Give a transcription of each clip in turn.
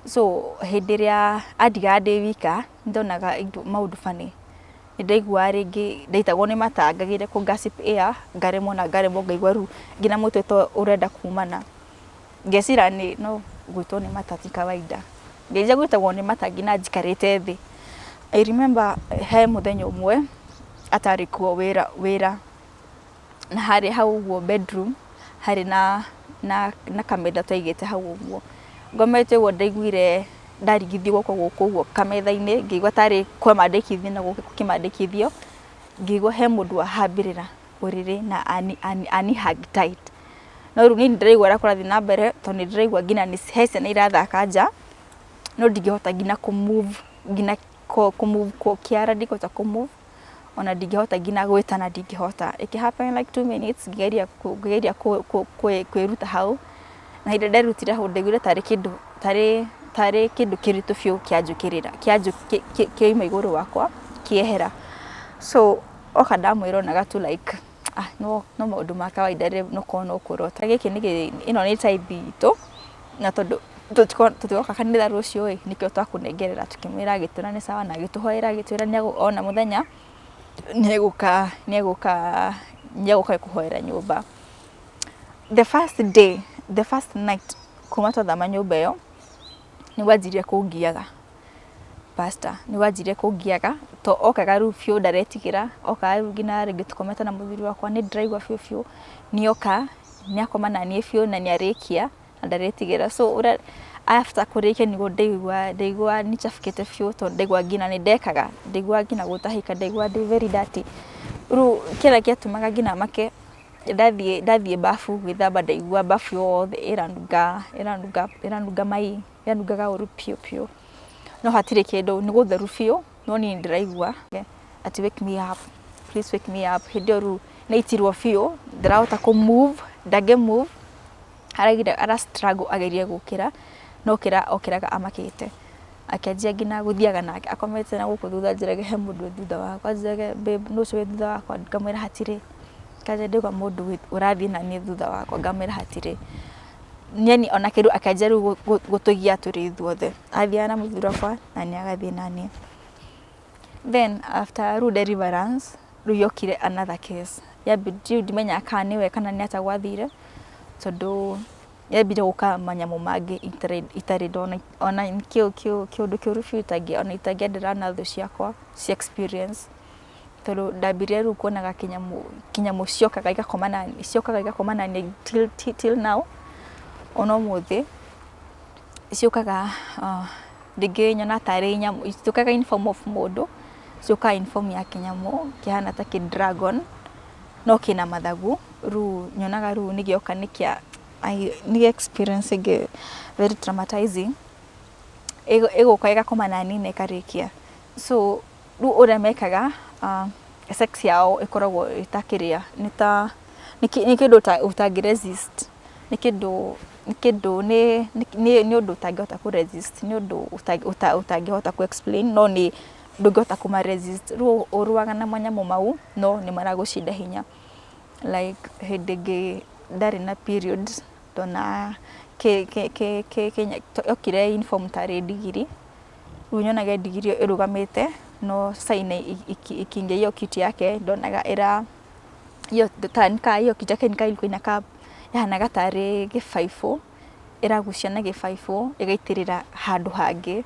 So hindi ria adiga ndi wika ndonaga maundu fani ndaigua ringi ndaitagwo ni mata ngagire ku gossip air ngaremwo ngaigua ru ngina mutwe to urenda kumana ngesira ni no gwitwo ni mata ti kawaida ngeja gwitagwo ni mata ngina njikarite thi. I remember he muthenya umwe atari kuo wira na hari hau guo bedroom hari na kametha twaigite hau uguo ngomete wo ndaiguire ndarigithio guko guo kametha-ini ngigwa tari kwa mandikithio na guko kimandikithio ngigwa he mundu ahambirira uriri na ani hug tight no ru ni ndiraigwa ra kurathi na mbere to ni ndiraigwa ngina ni hece ni irathaka nja no ndingihota ngina ku move ngina ku move ko kiara ndikota ku move ona ndingihota ngina gwitana ndingihota it happened like 2 minutes ngeria kwiruta hau na hinde nderutire hau ndaiguire tari kindu kiritu fiu kianjukirira kioima iguru wakwa kiehera so oka ndamwira onaga tu like no maundu ma kawaida no kono kurota giki ni ino ni type itu na tondu tutikoka kanitha rucio nikio twakunengerera tukimwira gitura ni sawa na gituhoera gitwira ni ona muthenya nieguka kuhoera nyumba. The first night kuma twathama nyumba iyo ni wajirie kungiaga pastor ni wajirie kungiaga to okaga rufio ndaretigira okaga ngina ringi tukometa na muthuri wakwa ni driver fio ni oka ni akoma na ni fio na ni arikia na ndaretigira so after kurikia ni ndaigua ni chafukite fio to ndaigua ngina ni ndekaga ndaigua ngina gutahika ndaigua ndi very dirty ru kila kiatumaga ngina make ndathie bafu gwithamba ndaigua bafu yothe iranunga mai yanungaga uru pio no hatire kindu ni gutheru fio no ni ndiraigua ati wake me up please wake me up hindi ru naitirwo fio ndirahota ku move ndage move ara struggle ageria gukira no okiraga amakite akanjia ngina guthiaga nake akomete na guku thutha njirage he mundu thutha wakwa njirage babe no cwe thutha wakwa ngamwira hatire kaje ndegwa mundu urathi na ni thutha wakwa ngamwira hatire nyeni ona kindu akanjia ru gutugia turi thuothe athia na muthura kwa na ni agathi nani. Then after ru deliverance ru yokire another case yabidi ndimenya kaniwe kana ni atagwathire tondu yabide guka manyamu magi itari dona ona kiundu kiurufi itagia ona itagia ndirana thu ciakwa ci experience tondu ndambire ru kuonaga kinyamu ciokaga igakomana ni till now ono muthi ciokaga ndingi nyona tari nyamu ciokaga in form of mundu cioka in form ya kinyamu kihana ta ki dragon no kina mathagu ru nyonaga ru nigioka nikia ni experience very traumatizing ego kaiga komana nini karikia so ru ora mekaga sex yao ikoragwo itakiria ni kindu utagiresist ni kindu ni undu utangihota ku resist ni undu utangihota ku explain no ni ndungihota kuma resist ru uruaga na manyamu mau no ni maragucinda hinya like hedege ndari na period dona okire inform tare digiri unyonaga digiri irugamite no saine ikinge yo kiti yake donaga era yo tanka yo kijake nka ilikuwa inaka yana gatare G54 iraguciana G54 igaitirira handu hangi.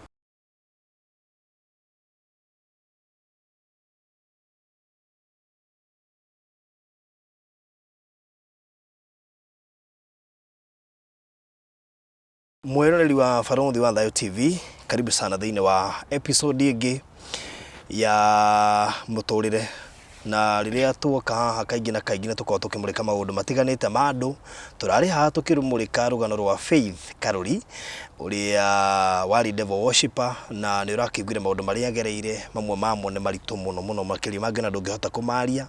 Mwiroreri wa Barũthi wa Thayũ TV, karibu sana thĩinĩ wa episode ĩngĩ ya mũtũrĩre, na rĩrĩa tuoka haha kaingĩ na kaingĩ tũkoragwo tũkĩmũrĩka maũndũ matiganĩte ma andũ. Tũrarĩ haha tũkĩmũrĩka rũgano rwa Faith Karuri ũrĩa warĩ devil worshipper, na nĩ ũrakĩiguire maũndũ marĩa agereire, mamwe mamo nĩ maritũ mũno makĩria mangĩ na ndũngĩhota kũmaria.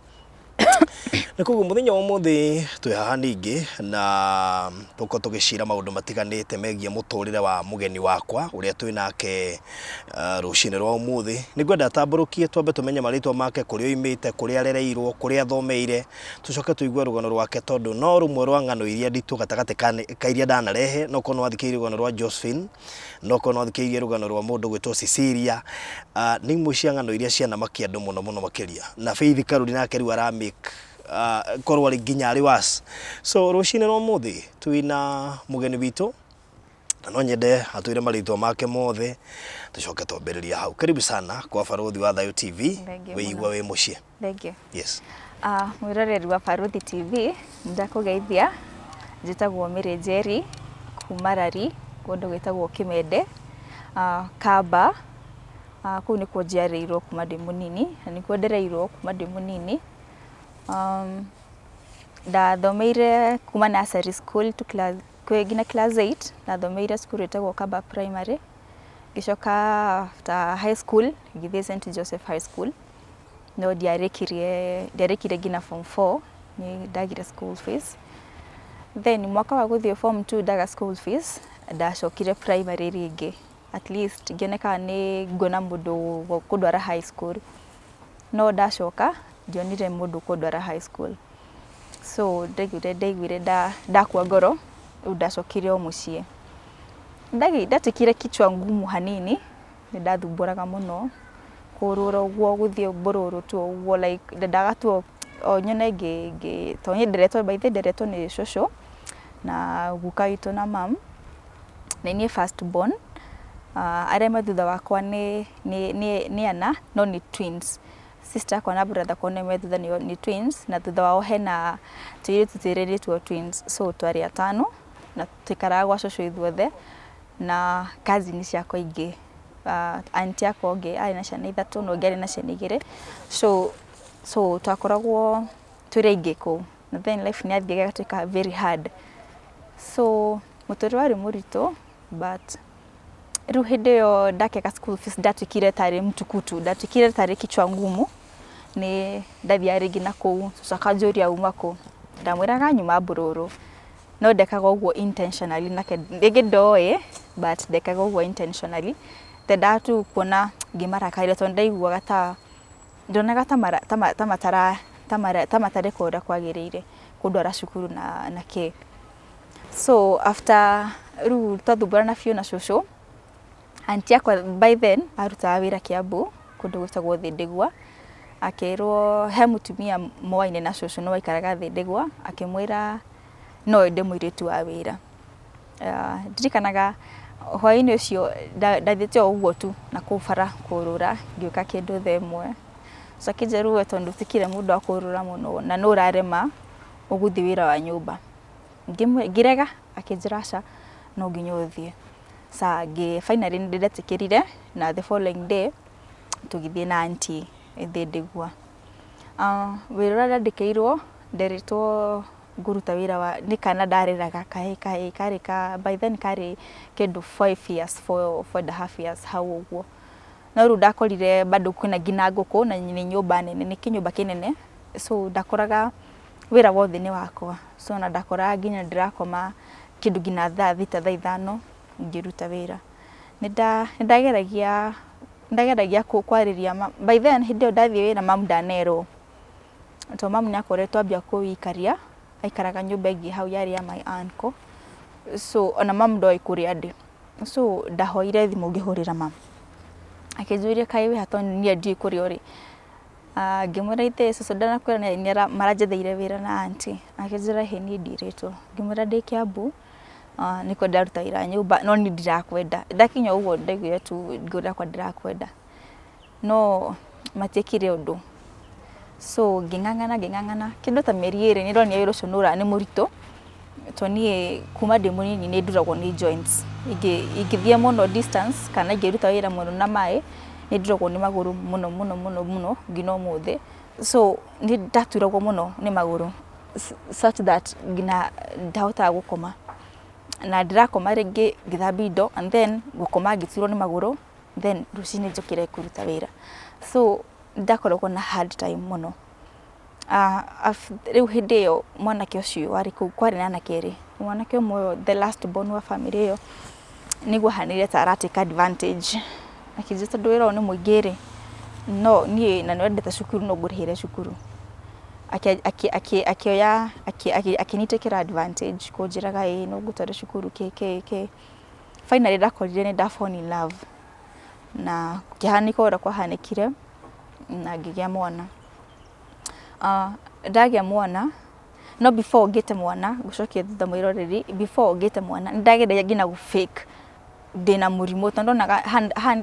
na koguo muthenya wa muthi twi haha ningi na tuko tugicira maundu matiganite megie muturire wa mugeni wakwa uria twi nake rucine rwa umuthi ningwenda tamburukie twambe tumenye maritwa make kuria oimite kuria arereirwo kuria athomeire tucoke tuigue rugano rwake tondu no rumwe rwa ng'ano iria nditu gatagate ka iria ndanarehe no kono wathikiire rugano rwa Josephine no kono wathikiire rugano rwa mundu gwitwo Cecilia ni imwe cia ng'ano iria ciana makiandu muno makiria na Faith Caroline nake riu aramake korwo ari nginya ari was so rucine rwa muthi twina mugeni witu na no nyende atwire maritwa make mothe tucoke twambiriria hau karibu sana kwa Baruthi wa Thayo TV weigwa we mucie. Thank you. Yes. Mwiroreri wa Baruthi TV ndakugeithia njitagwo Mary Njeri kuma Rari kundu gwitagwo Kimende Kamba kuu ni kwa njiarĩirwo kuma ndĩ mũnini na nĩkuo ndereirwo kuma ndĩ mũnini. Ndathomeire kuma nursery school to nginya class 8 ndathomeire school ĩtagwo Kamba Primary ngicoka after high school ngĩthiĩ St Joseph High School no ndiarĩkire nginya form 4 ni ndagire school fees. Then mwaka wa gũthiĩ form 2 ndaga school fees ndacokire primary rĩngĩ at least ngĩoneka nĩ nguona mũndũ kũndwara high school no ndacoka ndionire mũndũ kũndwara high school so ndaiguire ndakua ngoro ndacokire o mũciĩ. Ndatikire kichwa ngumu hanini nĩ ndathumbũraga mũno kũrũra ũguo gũthiĩ mbũrũrũ tu ũguo like ndagatuo o nyone tonye nderetwo by the nderetwo nĩ cũcũ na guka witũ na mam na niĩ first born. Arĩa me thutha wakwa nĩ ana no nĩ twins. Sister akwa na brother akwa nĩ me thutha nĩ twins na thutha wao hena tũirĩtu twĩrĩrĩtwo twins so twarĩ atano na twĩkaraga gwa cũcũ ithuothe na cousin ciakwa ingĩ. Aunty akwa ũngĩ arĩ na ciana ithatũ na ũngĩ arĩ na ciana igĩrĩ so twakoragwo twĩrĩ aingĩ kũu na then life nĩ yathiaga ĩgatuĩka very hard so mũtũrĩre warĩ mũritũ but rĩu hĩndĩ ĩyo ndakĩaga school fees ndatuĩkire tarĩ mtukutu ndatuĩkire tarĩ kichwa ngumu nĩ ndathiaga rĩngĩ na kũu cũcũ akanjũria uma kũ ndamwĩraga nyuma mbũrũrũ no ndekaga ũguo intentionally nake rĩngĩ ndoĩ but ndekaga ũguo intentionally ndendaga tu kuona ngĩmarakarĩra tondũ ndaiguaga ndonaga ta matarĩ kũrĩa kwagĩrĩire kũndwara cukuru na kĩ. So after rĩu twathumbũrana biũ na cũcũ aunty akwa by then arutaga wĩra Kiambu kũndũ gwĩtagwo Thĩndĩgwa akĩrwo he mũtumia moaine na cũcũ no waikaraga Thĩndĩgwa akĩmwĩra no ende mũirĩtu wa wĩra. Ndirikanaga hwaĩ-inĩ ũcio ndathiĩte o ũguo tu na kũu bara kũrũra ngĩũka kĩndũ thaa ĩmwe so akĩnjĩra tondũ ũtikire mũndũ wa kũrũra mũno na no ũrarema ũgũthiĩ wĩra wa nyũmba. Ngĩrega akĩnjĩra aca no nginya ũthiĩ finally ndetĩkĩrire na the following day tũgĩthiĩ na aunty Thĩndĩgwa. Wĩra ũrĩa ndandĩkĩirwo nderitwo ngũruta wĩra wa nĩ kana ndareraga karĩ by then karĩ kĩndũ 5 years 4.5 years hau ũguo no rĩu ndakorire bado kwĩna nginya ngũkũ na nĩ nyũmba nene nĩ kĩnyũmba kĩnene so ndakoraga wĩra wothe nĩ wakwa so na ndakoraga nginya ndĩrakoma kĩndũ nginya thaa 5 ngĩruta wĩra. Ndageragia kwarĩria by then hĩndĩ ĩyo ndathiĩ wĩra mam ndanerwo tondũ mam nĩakoretwo ambia kũwikaria aikaraga nyũmba ĩngĩ hau yarĩ ya my uncle so ona mam ndoĩ kũrĩa ndĩ so ndahoire thimũ ngĩhũrĩra mam akĩnjũria kaĩ wĩ ha tondũ niĩ ndiũĩ kũrĩa ũrĩ. Ngĩmwĩra ithe cũcũ ndanakwĩra maranjetheire wĩra na aunty akĩnjĩra ĩ niĩ ndirĩtwo ngĩmwĩra ndĩ Kiambu nĩkuo ndaruta wĩra nyũmba no niĩ ndirakwenda ndakinya ũguo ndaiguire tu ngũrĩra kwa ndirakwenda no matiĩkire ũndũ so ngĩng'ang'ana kĩndũ ta mĩeri 2 nĩndonire wĩra ũcio nĩ mũritũ tondũ niĩ kuma ndĩ mũnini nĩ nduragwo nĩ joints ingĩthiĩ mũno distance kana ingĩruta wĩra mũno na maĩ nĩ nduragwo nĩ magũrũ mũno nginya ũmũthĩ so nĩ ndaturagwo mũno nĩ magũrũ such that nginya ndahotaga gũkoma na ndirakoma rĩngĩ ngĩthambia indo and then gũkoma ngĩturwo nĩ magũrũ then rũcinĩ njũkĩre kũruta wĩra so ndakoragwo na hard time mũno. Riu hindi iyo mwanake ucio wari kuu kwari na anake eri. Mwanake umwe the last born wa family iyo niguo hanire ta aratake advantage. Akijita ndwira ni muingiri. No nie na nwendete cukuru no ngurihire cukuru. Akioya akinitekera advantage kunjiraga no ngutware cukuru ke. Finally ndakorire ni da fall in love. Na kihaniko ora kwa hanikire na ngigia mwana. Ndagia mwana no before ngite mwana gucokia thutha mwiroreri before ngite mwana ndagenda ngina gu fake ndina murimo tondo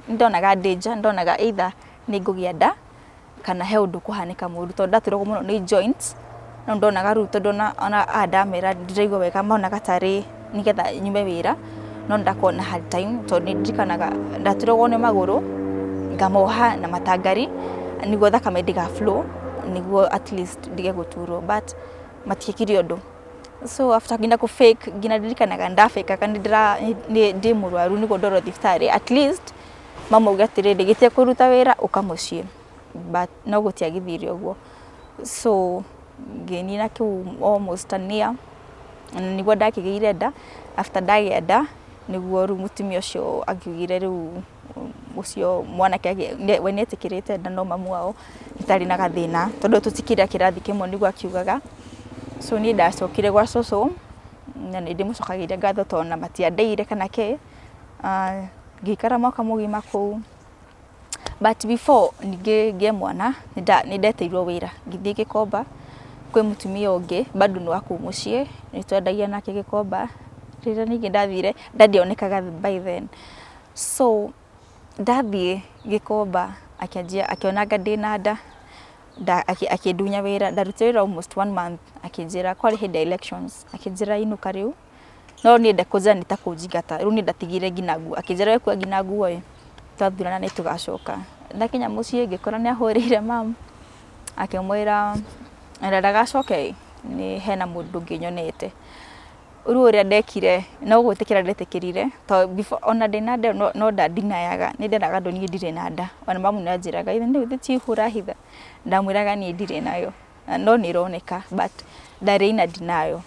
ndonaga danger ndonaga either ningugia nda kana he undu kuhanika muru tondo ndatirwo muno ni joints no ndonaga ruto ndona ona adamera ndiraigwa wega monaga tari nigetha nyume wira no ndakona hard time tondo ndikanaga ndatirwo ni maguru ngamoha na matangari niguo thakame ndiga flow niguo at least ndige guturo but matikiri undu. So after gina ku fake gina ndirikanaga ndafake kandi ndi murwaru niguo ndoro thiftari at least mama ugatire ndigite kuruta wira ukamucie but no gutiagithirio uguo. So ngeni na ku almost a year niguo ndakigeire nda after ndagia nda niguo ru mutumia ucio akigire ru ucio mwanake we netikirite nda no mamu wao itari na gathina tondu tutikira kirathi kimwe niguo akiugaga. So ni ndacokire gwa coco na ndi mucokagira ngatho tona matiandeire kana ke ngikara mwaka mugima kuu. But before nige mwana ni ndeteirwo wira ngithie Gikomba kwi mutumia ungi bado ni waku mucie ni twendagia nake Gikomba rira ningi ndathire ndadionekaga by then. So ndathie Gikomba akionanga ndina nda akidunya wira ndarutira almost 1 month akijira kwari hida elections akijira inuka riu no ni ndakuja nitakujigata riu ni ndatigire ginagu akijira we kwa ginagu we twathurana ni tugacoka ndakinya mucie ngikora ni ahurire mam akimwira ndagacoke ni hena mundu nginyonete uru uria ndekire no gwitikira ndetikirire to before ona ndina no ndadinayaga ni ndendaga ndoni ndire na nda ona mamu ni ajiraga ithe ndi uthi hura hitha ndamwiraga ni ndire nayo no ni roneka but ndari ina dinayo.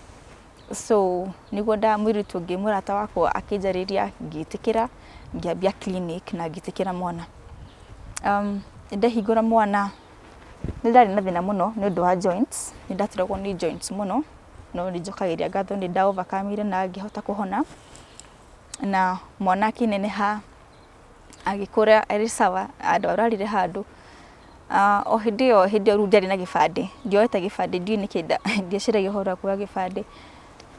So niguo ndamwiritu ngimurata wakwa akijariria ngitikira ngiambia clinic na ngitikira mwana. Ndahingura mwana ndari na thina muno ni undu wa joints ni ndatiragwo ni joints muno no njokagiria ngatho ni nda overcome na ngihota kuhona na mwana kineneha agikura ari sawa andu ararire handu. O hindio ru ndari na gibande ndioeta gibande ndi nikida ndiacira gihora kwa gibande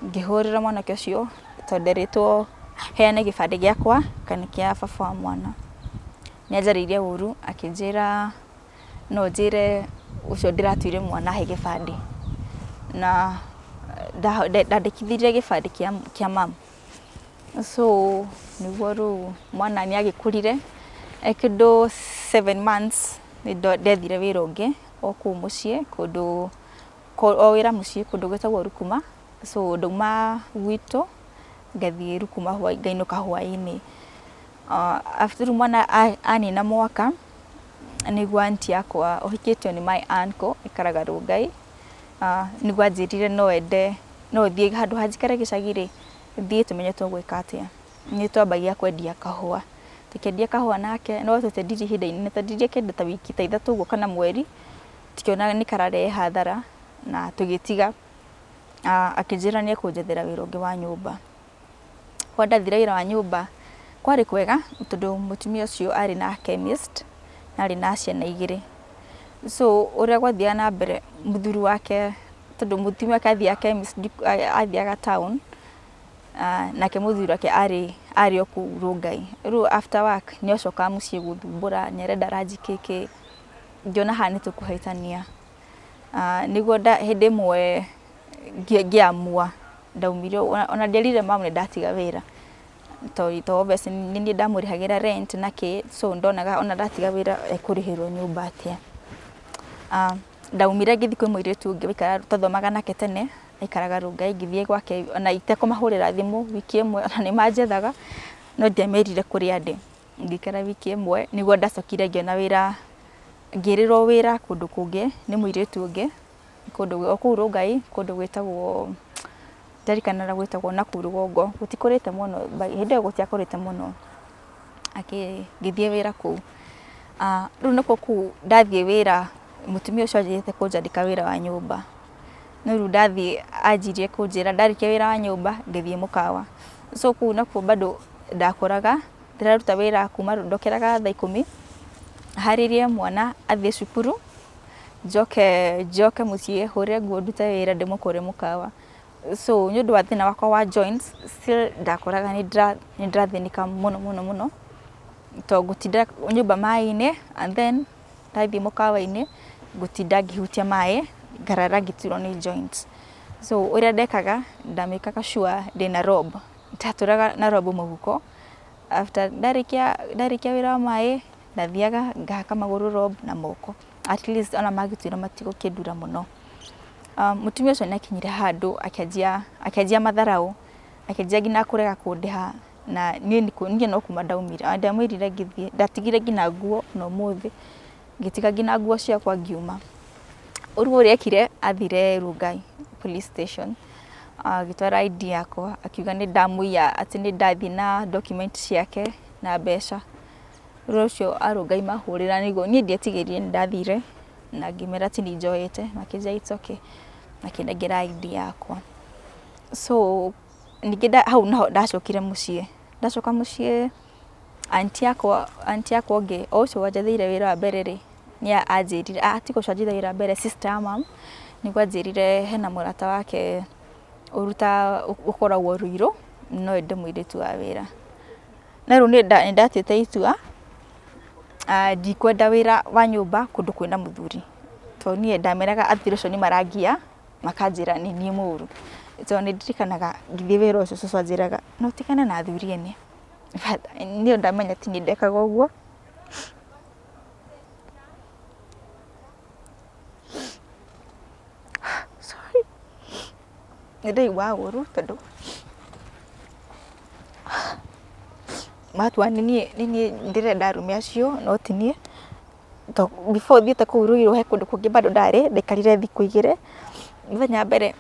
ngihorera mwana kĩcio tonderetwo heane gibande giakwa kana kia baba wa mwana. Niajaririe uru akinjira no njire ucio ndiratuire mwana he gibande na ndandikithirie gibande kia mam. So niguo ru mwana ni agikurire ekindo 7 months ni ndethire wira ungi oku mucie kundu o wira mucie kundu gwetagwo Rukuma. So nduma gwito ngathie Rukuma ngainuka hwaini. After mwana anina mwaka niguo aunti yakwa ohikitio ni my uncle ikaraga Rungai niguo anjirire no thie handu hanjikare gicagiri thie tumenye twagwika atia. Ni twambagia kwendia kahua tukendia kahua nake no tutendiri hinda inene tendirie kende ta wiki ta 3 uguo kana mweri tikiona ni karare hathara na tugitiga. Akijira ni kunjethera wira ungi wa nyumba. Kwa ndathira wira wa nyumba kwari kwega tondu mutumia ucio ari na chemist na ari na ciana igiri. So uria gwathia na mbere muthuru wake tondu mutumia kathia chemist athiaga town nake muthuru wake ari oku Rungai. Ru after work ni acoka mucie guthumbura nyerenda ranji keke ngiona hani tukuhaitania. Niguo hindi mwe ngiamua ndaumire ona nderire mamu ni ndatiga wira to obviously ni ndamurihagira rent nake so ndonaga ona ndatiga wira ekurihirwo nyumba atia. Ndaumire ngithi kwi muiritu ungi wikara tuthomaga nake tene ikaraga Rungai ngithie gwake ona itekumahurira thimu wiki imwe ona ni manjethaga no ndiamerire kuri ande ngikara wiki imwe niguo ndacokire ngiona wira ngirirwo wira kundu kungi ni muiritu ungi kundu kuu Rongai kundu gwitagwo ndarikana gwitagwo Nakuru gongo gutikurite muno hindi ĩyo gutiakurite muno ngithie wira kuu riu niko kuu ndathie wira mutumia ucio anjirite kunjandika wira wa nyumba no riu ndathie anjirie kunjira ndarikia wira wa nyumba ngithie mukawa so kuu nakuo bado ndakoraga ndiraruta wira kuma ndokeraga thaa 10 haririe mwana athie cukuru njoke muciĩ hũre nguo ndute wira ndimukore mukawa so nyu ndu wa thina wakwa wa joints still ndakoraga ni ndathinika muno to gutinda nyumba mai-ini and then ndathie mukawa-ini gutinda ngihutia mai ngarara ngiturwo ni joints so uria ndekaga ndamikaga sure ndina rob ndaturaga na rob muhuko after ndarikia wira wa mai ndathiaga ngahaka maguru rob na moko at least ona magitwira matigo kindura muno mutumia ucio nakinyire handu akianjia matharau akianjia ngina kurega kundiha na nie no kuma ndaumire ndamwirire ngithie ndatigire ngina nguo no muthi ngitiga ngina nguo ciakwa ngiuma uru uria ekire athire Rongai police station gitwara ID yakwa akiuga ni ndamuia ati ni ndathie na document ciake na mbeca rucio Rongai mahurira nigo nie ndietigirire ndathire na ngimera ati ni njoete makija it's okay makinengera ID yakwa so nigenda hau naho ndacokire muciĩ anti yakwa nge ocio wanjathire wira wa mbere ri ni anjirire atiko canjithia wira mbere sister mom nigwa njirire hena murata wake ukoragwo Ruiru no ende mwiritu wa wira na riu ni ndatete itua ndikwenda wira wa nyumba kundu kwina muthuri to nie ndameraga athire cio ni marangia makanjira ni nie muru to ni ndirikanaga ngithie wira ucio so anjiraga no tikana na athuri ene ni ndamenya ti ni ndekaga uguo sorry ndaigua uru tondu matwa ni ndirenda rume acio no tinie to before thiete kuu Ruiru he kundu kungi bado ndari ndekarire thiku 2 muthenya mbere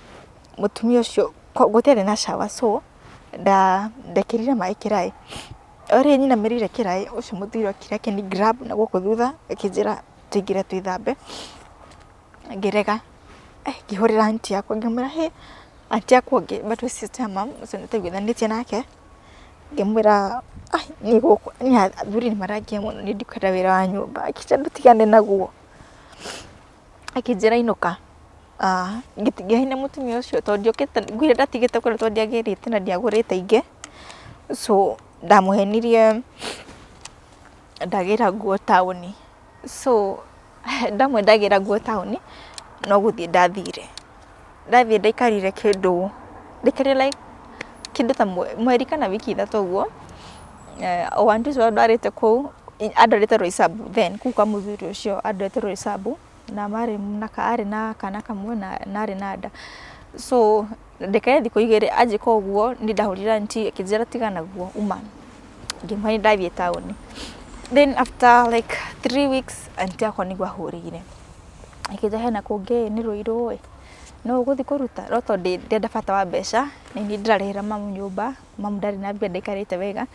mutumia ucio gutere na shower so ndekirire mai kirai ori nyina merire kirai ucio muthiro kirake ni grab na guku thutha akinjira tingire twithambe ngirega ngihurira anti yakwa ngimura he anti yakwa ngi bado sister mom ucio nitagwithanitie nake ngimwira ni guku ni athuri ni marangia muno ni ndikwenda wira wa nyumba akicha ndutigane naguo akinjira inuka ngitigaine mutumia ucio to ndiokete ngwire ndatigite kure to ndiagirite na ndiagurite inge so ndamuhenirie ndagira nguo tauni so ndamwe ndagira nguo tauni no guthie ndathire ndaikarire kindu ndikarire like kindu ta mweri kana wiki 3 uguo wandu cio ndarite kuu andorete Roysambu then kuka muthuri ucio andorete Roysambu na mari ari na kana kamwe na ari na nda so ndekaye thiku 2 ajika uguo ni ndahurira nti kinjira tigana guo uma ngimani ndathie town then after like 3 weeks anti akwa nigwa hurire ikija hena kungi ni Ruiru no guthi kuruta roto ndenda bata wa mbeca ni ndirarihira mamu nyumba mamu ndari na mbia ndikarite wega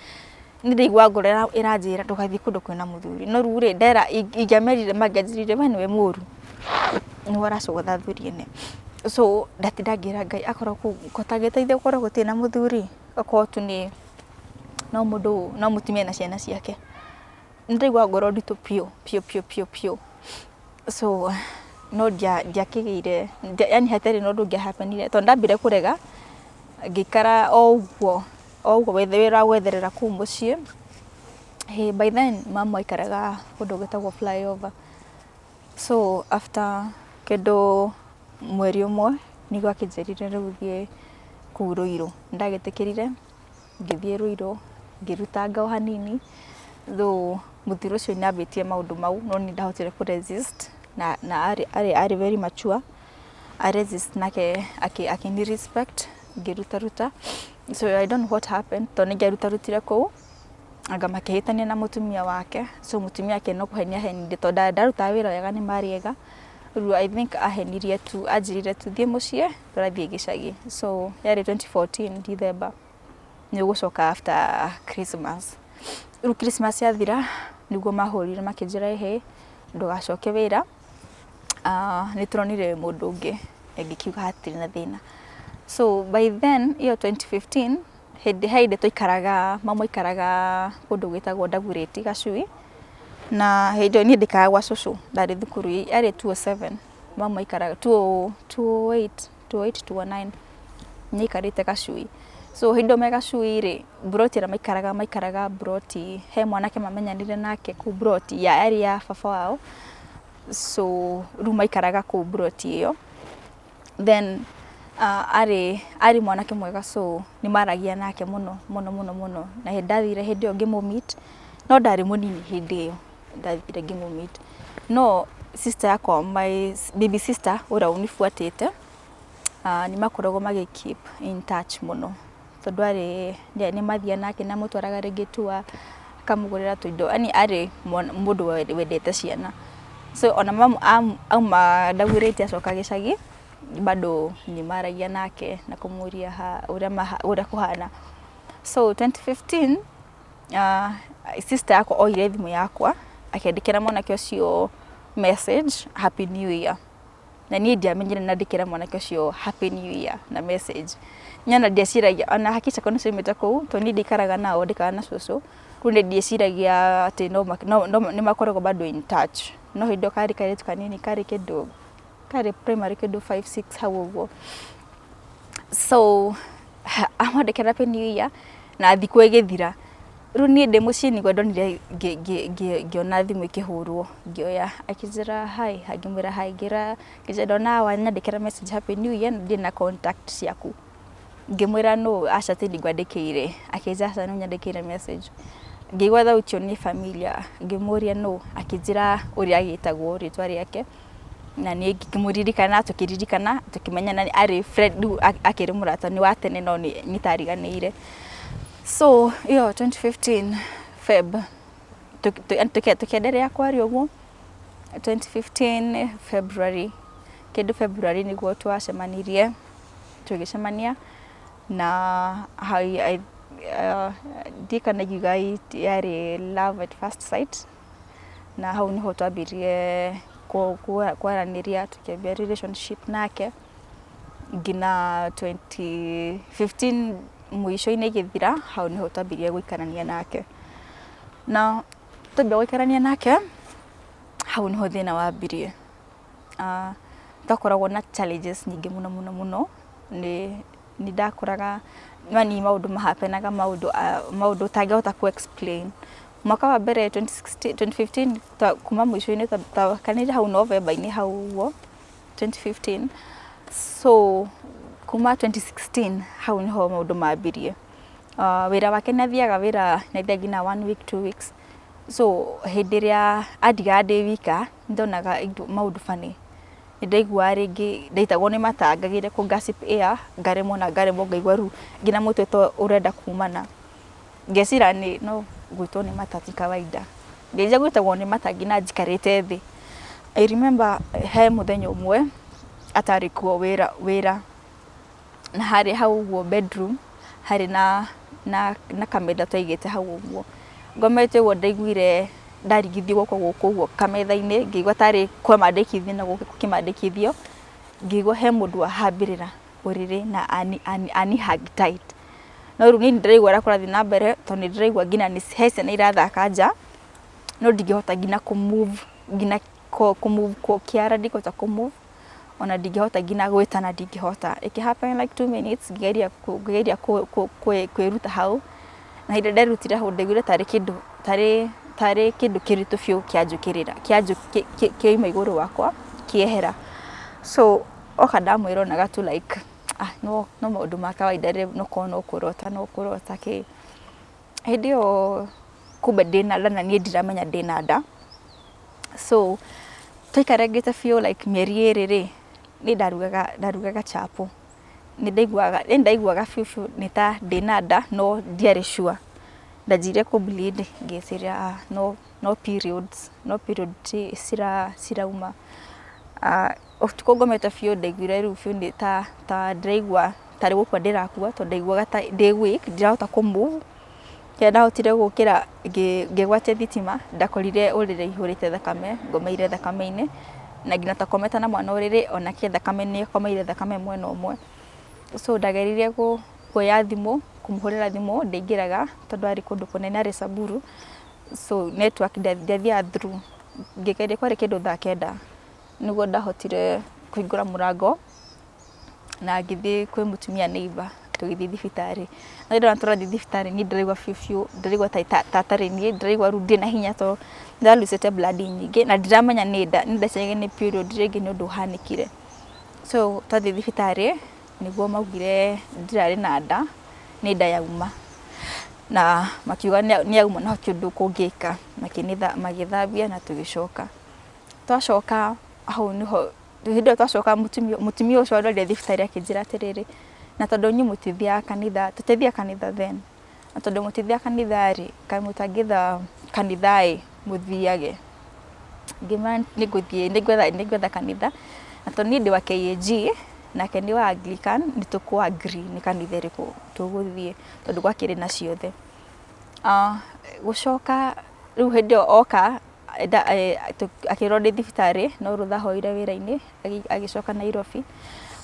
ni ndigwa ngorera iranjira ndugathie kundu kwina muthuri no rure ndera ingiamerire magajirire we niwe muru ni waracogotha thuri ene so ndatindagira Ngai akora kutageteithia ukora gutina muthuri akotu ni no mundu no mutumia na ciana ciake ndigwa ngoro nditu pio so no ndiakigire yani hatari no ndungia happenire to ndambire kurega ngikara o uguo wethera gwetherera ku mucie by then mama ikaraga kundu gwetagwo flyover so after kendo mweri umwe nigwa kinjerire riu thie ku Ruiru ndagetekirire ngithie Ruiru ngirutanga o hanini though muthiro cio inabitie maundu mau no ni ndahotire ku resist na ari very mature I resist nake akini respect ngiruta so I don't know what happened to ngirutarutire ku aga makehitania na mutumia wake so mutumia wake no kuhenia heni to ndaruta wira wega ni mariega I think ahenirie tu ajirire tuthie mucie turathie gicagi. So yari 2014 December ni gucoka after Christmas. Ru Christmas yathira niguo mahurire makinjira ehe ndugacoke wira. Ni turonire mundu ungi engikiuga hatiri na thina. So by then iyo 2015 haide tuikaraga mama ikaraga kundu gwitagwo Ndagureti Gacui. Na hindo ni ndikaga gwa cucu ndari thukuru yari 207 mama ikaraga 208 209 ni karite Gacui. So hindo me Gacui ri broti ra maikaraga broti he mwanake mamenyanire nake ku broti ya area baba wao. So ru maikaraga ku broti iyo. Then ari mwanake mwega, so ni maragia nake muno na ndathire hindi yo ngimu meet no ndari munini hindi iyo ndathire ngimu meet. No sister yakwa, my baby sister ura unifuatite, ni makoragwo magi keep in touch muno tondu ari ni mathia nake na mutwaraga ringi tua akamugurira tuindo, ani ari mundu wendete ciana. So ona mama auma Ndagureti acoka gicagi bado ni maragia nake na kumuria uria kuhana. So 2015 sister yakwa oire thimu yakwa akiandikira mwanake ucio message happy new year, na ni ndiamenyire nandikira mwanake ucio happy new year na message. Nyana ndiaciragia ona hakisha kono cimite kuu to ni ndikaraga nao ndikaraga na cucu kunde ndiaciragia ati no ni makoragwo bado in touch. No hindo kari kairetu kanini kari kindu kari primary kindu 5-6 hau uguo. So amandikira happy new year na thiku igithira ru ni ndi mucii ni gwendonire ngiona thimu ikihurwo ngioya akijira hi hagimwira hi gira ngijendona wanyandikira message happy new year ndi na contact ciaku ngimwira no acati ndi ngwandikire akija asa no nyandikire message ngigwa thauti ni familia ngimuria no akijira uria agitagwo ritwa riake na ni ngimuririkana tukiririkana tukimenyana ni ari friend akiri murata ni watene no ni tariganire. So iyo 2015 Feb tukiendelea kwari uguo 2015 February niguo twacemanirie tugicemania na ndikanagiuga yari love at first sight, na hau niho twambirie kwaraniria tukiambia relationship nake ngina 2015 mwisho-ini igithira hau niho twambirie guikarania nake. Na twambia guikarania nake hau niho thina wambirie. Twakoragwo na challenges nyingi muno ni ndakoraga mani maundu mahapenaga maundu tangihota ku explain. Mwaka wa mbere 2015 kuma mwisho-ini kanire hau November-ini hau 2015. So kuma 2016 hau niho maundu mambirie. Wira wake nathiaga wira naithia ngina 1 week 2 weeks. So hindi ria adiga ndi wika ndonaga maundu funny. Ndaigua ringi ndaitagwo ni matangagire ku gossip air ngaremwo ngaigua ru ngina mutwe urenda kumana. Ngecira ni no gwitwo ni matati kawaida. Ngeja gwitagwo ni matangi na njikarite thi. I remember he muthenya umwe atari kuo wira na hari hau uguo bedroom hari na kametha twaigite hau uguo. Ngomete uguo ndaiguire ndarigithio guko uguo kametha-ini ngigwa tari kwamandikithio na gukimandikithio ngigwa he mundu ahambirira uriri na ani hug tight. No ru ni ndiraigua rakurathi na mbere to ni ndiraigua ngina ni hece na irathaka nja no ndingihota ngina kumove ngina kumove kiara ndikota kumove ona ndingihota ngina gwitana ndingihota. It happened like 2 minutes ngeria kwiruta hau na hinde nderutire hau ndaiguire tari kindu kiritu fiu kianjukirira kiima iguru wakwa kiehera. So oka ndamwira naga tu like no maundu ma kawaida no kono kurota ki hindi yo kumbe ndina nda na nie ndiramenya ndina nda. So twikaragite fiu like mieri iri ni ndarugaga chapo ni ndaiguaga fiu ni ta ndina nda no ndiari sure. Ndajire ku bleed ngeciria no period sirauma. Ũtukũ ngomete biũ ndaiguire rĩu biũ nĩ ta ndĩraigua tarĩ gũkua ndĩrakua tondũ ndaiguaga ndĩ weak, ndirahota kũ-move. Kĩrĩa ndahotire gũkĩra ngĩgwatia thitima, ndakorire ũrĩrĩ ihũrĩte thakame, ngomeire thakame-inĩ, na nginya ta kometa na mwana ũrĩrĩ onake thakame nĩ komeire thakame mwena ũmwe. So ndageririe kuoya thimũ, kũmũhũrĩra thimũ ndaingĩraga tondũ arĩ kũndũ kũnene, arĩ Samburu. So network ndiathiaga through. Ngĩgeria kwarĩ kĩndũ thaa 9 nĩguo ndahotire kũhingũra mũrango na ngĩthiĩ kwĩ mũtumia neighbor, tũgĩthiĩ thibitarĩ. Na rĩrĩa tũrathiĩ thibitarĩ niĩ ndĩraigua biũ, ndĩraigua ta tarĩ niĩ, ndĩraigua rĩu ndĩ na hinya tondũ ndalucĩte blood nyingĩ na ndiramenya nĩ nda ciagĩ nĩ period rĩngĩ nĩ ũndũ ũhanĩkire. So twathiĩ thibitarĩ nĩguo maugire ndirarĩ na nda, nĩ nda yauma. Na makiuga nĩ yauma no kĩndũ kũngĩka, magĩthambia na tũgĩcoka. Twacoka hau nĩho hĩndĩ ĩyo twacoka mũtumia ũcio warwarire thibitarĩ akĩnjĩra atĩrĩrĩ, na tondũ niĩ mũtithiaga kanitha, tũtithiaga kanitha then, na tondũ mũtithiaga kanitha-rĩ, kaĩ mũtangĩtha kanitha-ĩ mũthiage. Ngĩmera nĩngwetha kanitha, na tondũ niĩ ndĩ wa KAG nake nĩ wa Anglican, nĩtũkũ agree nĩ kanitha ĩrĩkũ tũgũthiĩ tondũ gwakĩrĩ na ciothe. Gũcoka rĩu hĩndĩ ĩyo oka akĩrwo ndĩ thibitarĩ no rũtha ahoire wĩra-inĩ agĩcoka Nairobi,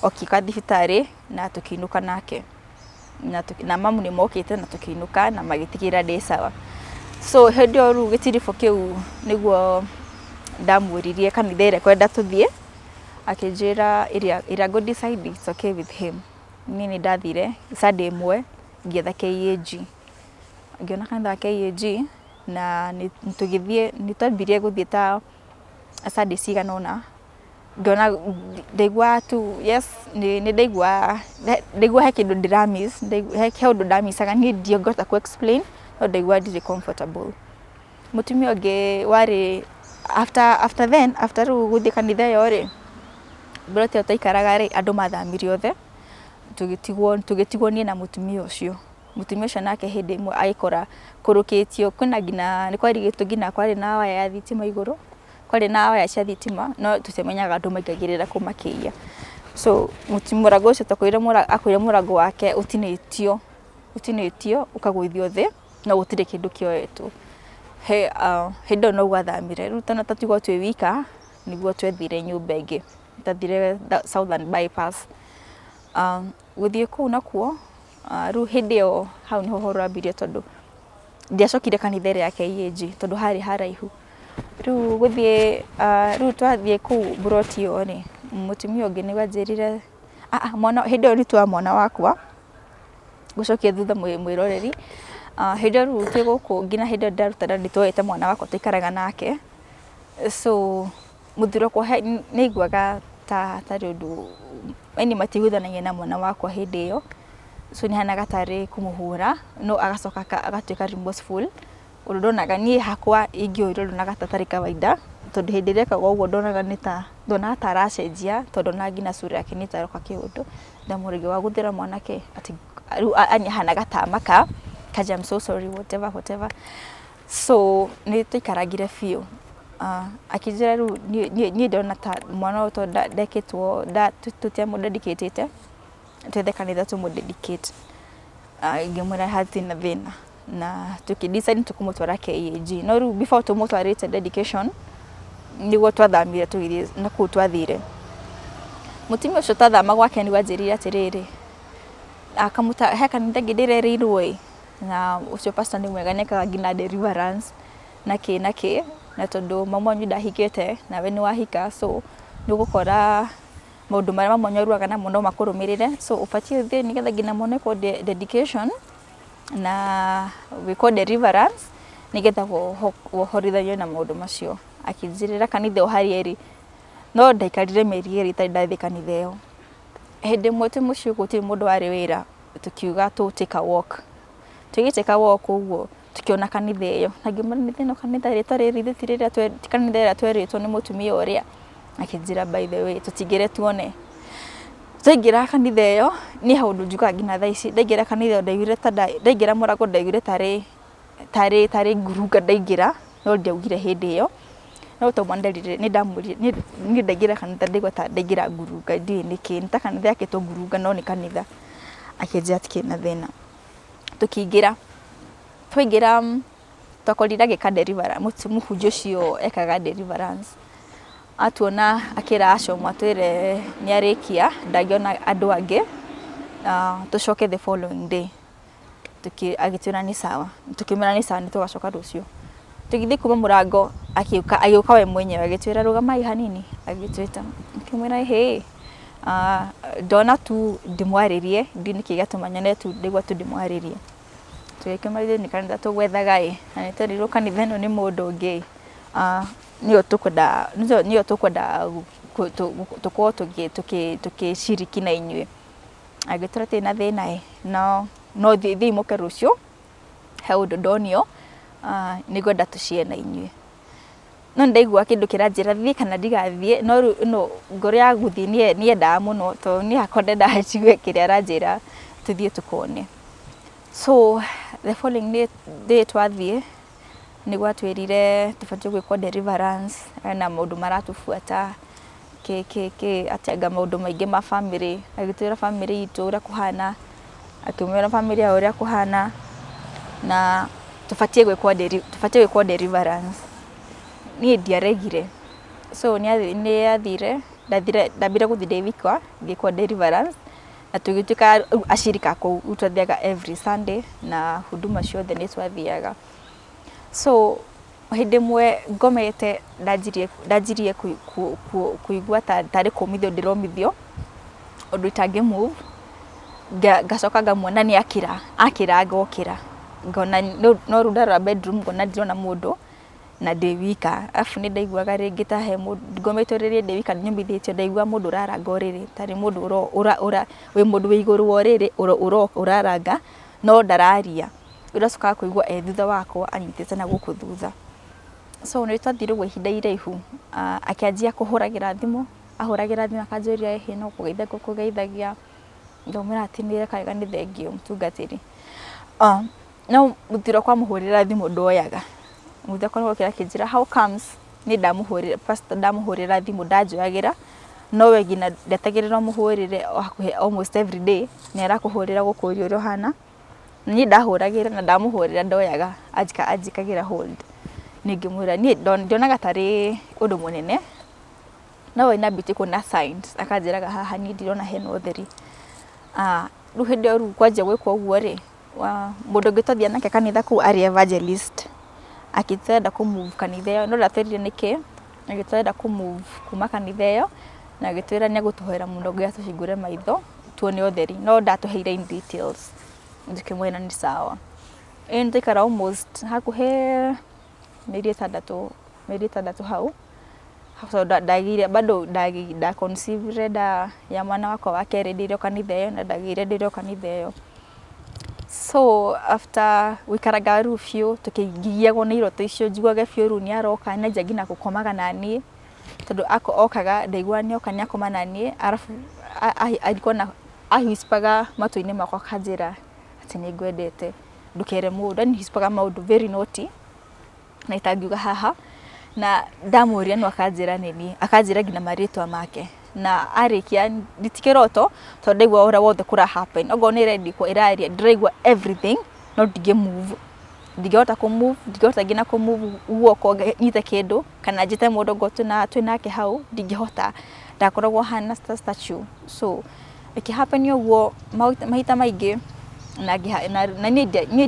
okĩka thibitarĩ na tũkĩinũka nake. Na mamu nĩ mokĩte na tũkĩinũka na magĩtigĩrĩra ndĩ sawa. So hĩndĩ ĩyo rĩu gĩtiribũ kĩu nĩguo ndamwĩririe kanitha ĩrĩa kwenda tũthiĩ, akĩnjĩra ĩrĩa ngũ decide it's okay with him. Niĩ nĩ ndathire Sunday ĩmwe ngĩetha KAG. Ngĩona kanitha wa KAG na nĩtwambirie gũthiĩ ta Sunday cigana ũna. Ngĩona ndaigua tu yes nĩ ndaigua he kĩndũ ndĩramiss, he ũndũ ndamissaga niĩ ndingĩhota ku explain no ndaigua ndirĩ comfortable. Mũtumia ũngĩ warĩ after rĩu gũthiĩ kanitha ĩyo-rĩ, mburoti ĩyo twaikaraga-rĩ, andũ mathamirio othe, tũgĩtigwo niĩ na mũtumia ũcio. Mũtumia ũcio nake hĩndĩ ĩmwe agĩkora kũrũkĩtio, kwĩna nginya nĩ kwarigĩtwo nginya kwarĩ na waya ya thitima igũrũ, kwarĩ na waya cia thitima no tũtiamenyaga andũ maingagĩrĩra kũ makĩiya. So mũrango ũcio akwĩre mũrango wake ũtinĩtio ũkagũithio thĩ no gũtirĩ kĩndũ kĩoetwo. Hĩndĩ ĩyo no gwathamire, rĩu ta tugwo twĩ wika nĩguo twethire nyũmba ĩngĩ, twathire Southern Bypass. Gũthiĩ kũu nakuo rĩu hĩndĩ ĩyo hau nĩho ũhoro wambirie tondũ ndiacokire kanitha ĩrĩa ya KAG tondũ harĩ haraihu. Rĩu twathiĩ kũu mburoti ĩyo-rĩ, mũtumia ũngĩ nĩwe anjĩrire hĩndĩ ĩyo nĩtuoya mwana wakwa gũcokia thutha mwĩroreri. Hĩndĩ ĩyo rĩu twĩ gũkũ nginya hĩndĩ ĩyo ndarutana nĩtuoyete mwana wakwa tũikaraga nake. So mũthuri wakwa nĩaiguaga tarĩ ũndũ matiguithanagia na mwana wakwa hĩndĩ ĩyo. So nĩhanaga tarĩ kũmũhũra no agacoka agatuĩka remorseful. Ũndũ ndonaga niĩ hakwa ingĩoirwo ndonaga ta tarĩ kawaida tondũ hĩndĩ ĩrĩa ekaga ũguo ndonaga ta aracenjia tondũ na nginya sura yake nĩtaroka kĩũndũ. Ndamũũragia wagũthĩra mwanake atĩ rĩu ahanaga ta maka kaja I'm so sorry whatever. So nĩtũikaragire biũ. Akĩnjĩra rĩu niĩ ndona ta mwana ũyũ tondũ ndekĩtwo tũtiamũdedicatĩte twethe kanitha tũmũdedicate. Ngĩmwĩra hatirĩ na thĩna na tũkĩdecide tũkũmũtwara KAG. No rĩu before tũmũtwarĩte dedication nĩguo twathamire tũgĩthiĩ na kũu twathire. Mũtumia ũcio twathama gwake nĩwe anjĩrire atĩrĩrĩ, he kanitha ĩngĩ ndĩrerirwo-ĩ, na ũcio pastor nĩ mwega nĩekaga nginya deliverance na kĩ na tondũ mamu wanyu ndahikĩte nawe nĩwahika, so nĩũgũkora maũndũ marĩa mamu wanyu aruaga namo no makũrũmĩrĩre, so ũbatiĩ ũthiĩ nĩgetha nginya monekwo dedication na wĩkwo deliverance nĩgetha wohorithanio na maũndũ macio. Akĩnjĩrĩra kanitha ĩyo harĩa ĩrĩ, no ndaikarire mĩeri 2 itarĩ ndathiĩ kanitha ĩyo. Hĩndĩ ĩmwe twĩ mũciĩ gũtirĩ mũndũ warĩ wĩra, tũkiuga take a walk. Tũgĩtake a walk ũguo tukiona kanitha ĩyo, na ngĩmwĩra nĩ thĩno kanitha rĩtwa rĩrĩ ti kanitha ĩrĩa twerĩtwo nĩ mũtumia ũrĩa. Akĩnjĩra by the way tũtingĩre tuone. Twaingĩra kanitha ĩyo niĩ hau ũndũ njugaga nginya thaa ici, ndaingĩra kanitha ĩyo ndaingĩra mũrango ndaiguire tarĩ ngurunga ndaingĩra no ndiaugire hĩndĩ ĩyo. no to mandarire ni ndamuri ni ndagira kanitha ndigwa ta ndagira ngurunga ndi niki nta kanitha yake to ngurunga no ni kanitha akenjia atike na thina tukiingira twaingira twakorira gika deliver muhunjio cio ekaga deliverance atuona akira acio mwatwire ni arikia ndagiona andu angi tucoke the following day agitwira ni sawa tukimera ni sawa ni tugacoka rucio tugithi kuma murango akiuka we mwenyewe agitwira rugamai hanini agitwita kimwira he ndona tu ndimwaririe ndini kigatumanyane tu ndigwa tu ndimwaririe twekemaririe ni kanitha tugwethaga na nitariruka kanitha no ni mundu ungi niyo tukwenda tukorwo tukishiriki na inyue agitwira tina thina no thithi muke rucio he undu ndonio nigwenda tucie na inyue no ndaigua kindu kiranjira thii kana ndigathie no ngoro ya guthii ni enda muno to ni akonde ndajiwe kiria aranjira tuthie tukone so the following day twathie nigwa twirire tubatie gwikwa deliverance na maundu maratufuata atianga maundu maingi ma family agitwira family itu ura kuhana akimwira family ya ura kuhana na tubatie gwikwa deliverance ni ndiaregire so ni athire ndabira guthi Davikwa ngikwa deliverance na tugituka ashirika ko utwathiaga every Sunday na huduma ciothe ni twathiaga so hindi mwe ngomete ndajirie kuigua tari kumithio ndiromithio undu itange move gacoka ngamwona ni akira ngokira ngona no rudara bedroom ngona ndirona mundu na ndewika afu ni ndaiguaga ringi ta he ngometuririe ndewika nyumbithitio ndaigua mundu uraranga uriri tari mundu we mundu we iguru woriri uraranga no ndararia uracoka kuigua thutha wakwa anyitite na guku thutha so ni twathire gwe ihinda iraihu akianjia kuhuragira thimu akanjuria he no kugeithagia ndomira ati ni rekaga ni thengio mtungatiri no muthiro kwa muhurira thimu ndoyaga muthe kwa kira kinjira how comes ni ndamuhurira pastor ndamuhurira thimu ndajoyagira no we gina ndatagirira muhurire almost every day ni arakuhurira gukurio ro hana ni ndahuragira na ndamuhurira ndoyaga ajikagira hold ningimwira ni ndionaga tari undu munene no ina biti kuna signs akanjiraga haha ni ndirona heno theri ru hindi ru kwanje gwikwo guo ri mundu ngitothia nake kanitha ku ari evangelist akitenda ku move kanitha yo no ndaterire niki agitenda ku move kuma kanitha yo na agitwira ni gutuhera mundu ngia tucingure maitho tuone otheri no ndatuheire in details ndikimwena ni sawa ndikara almost hakuhe mieri tandatu hau so ndagire bado da conceive ya mwana wako wake rendirio kanitha yo na ndagire ndirio kanitha yo so after wikaraga rufio tukigigiagwo ni iroto icio njiguage fiuru ni aroka na njagina gukomaga nani tondu okaga ndaigua ni oka ni akoma nani arafu alikuwa na ahispaga matu-ini makwa kanjira ati ni ngwendete ndukere mundu ni hispaga maundu very naughty na itangiuga haha na ndamuria no akanjira ngina maritwa make na arikia nditikiroto tondu ndaigua ora wothe kura happen ogo ni ready ko iraria ndaigua everything no dige move ndigota ku move ndigota ngina ku move uoko nyite kindu kana njite mundu ngo twinake hau ndigihota ndakoragwo hana statue so iki happen yoguo mahita maingi na ni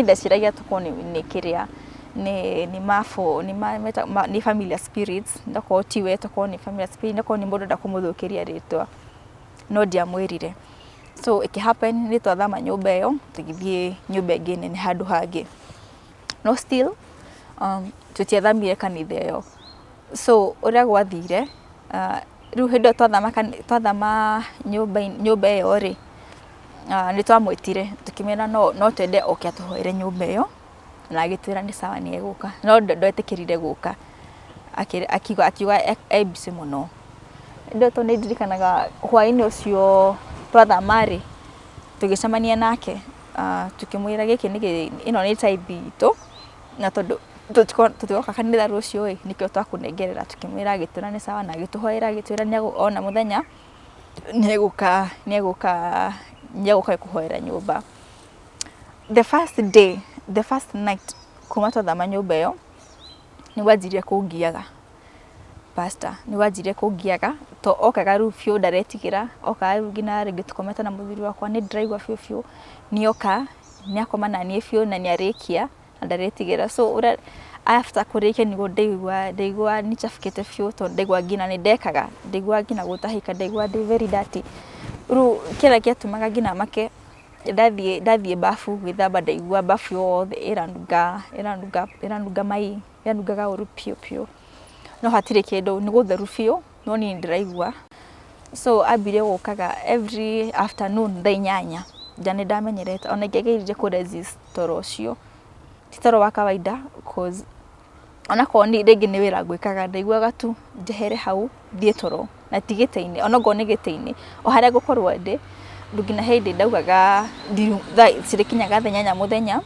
ndeciragia tukone ni kiria ni mafo ni familiar spirits ndako tiwe tukone ni familiar spirit ndako ni mundu ndakumuthukiria ritwa no ndiamwirire so iki happen ni twathama nyumba iyo tugithie nyumba ingi ni handu hangi no still tutiathamire kanitha iyo so uria gwathire riu hindo twathama nyumba iyo ri ni twamwitire tukimena no twende oke atuhoere nyumba iyo na agitwira ni sawa ni eguka no ndetikirire guka akiuga ebise muno ndo to ni ndirikanaga hwaini ucio twathamari tugicamania nake tukimwira giki ni ino ni tithe itu na tondu tutikoka kanitha rucio ĩ nikio twakunengerera tukimwira gituna ni sawa na gituhoera gitwira ni ona muthenya nieguka kuhoera nyumba. The first night kuma twathama nyumba iyo ni wanjirie kungiaga pastor, ni wanjirie kungiaga to okaga rufio ndaretigira okaga rugina ringi tukometa na muthuri wakwa ni driver fio ni oka ni akoma na ni fio na ni arikia ndaretigira. So after kurikia ni ndeigua ni chafukite fio to ndeigua ngina ni ndekaga ndeigua ngina gutahika ndeigua ndi very dirty. Ru kila kiatumaga ngina make ndathie bafu gwithamba ndeigua bafu yothe iranunga mai yanungaga uru pio no hatire kindu ni gutheru fio no ni ndiraigua. So ambire gukaga every afternoon thaa 8 jane ndamenyerete ona ngegeirije ku resist toro ucio ti toro wa kawaida cause ona ko ni rigi ni wira gwikaga ndaiguaga tu njehere hau thie toro na tigite-ini ona ngo ni gite-ini o haria gukorwo ndi ndugina heidi ndaugaga cirikinyaga thaa 8 muthenya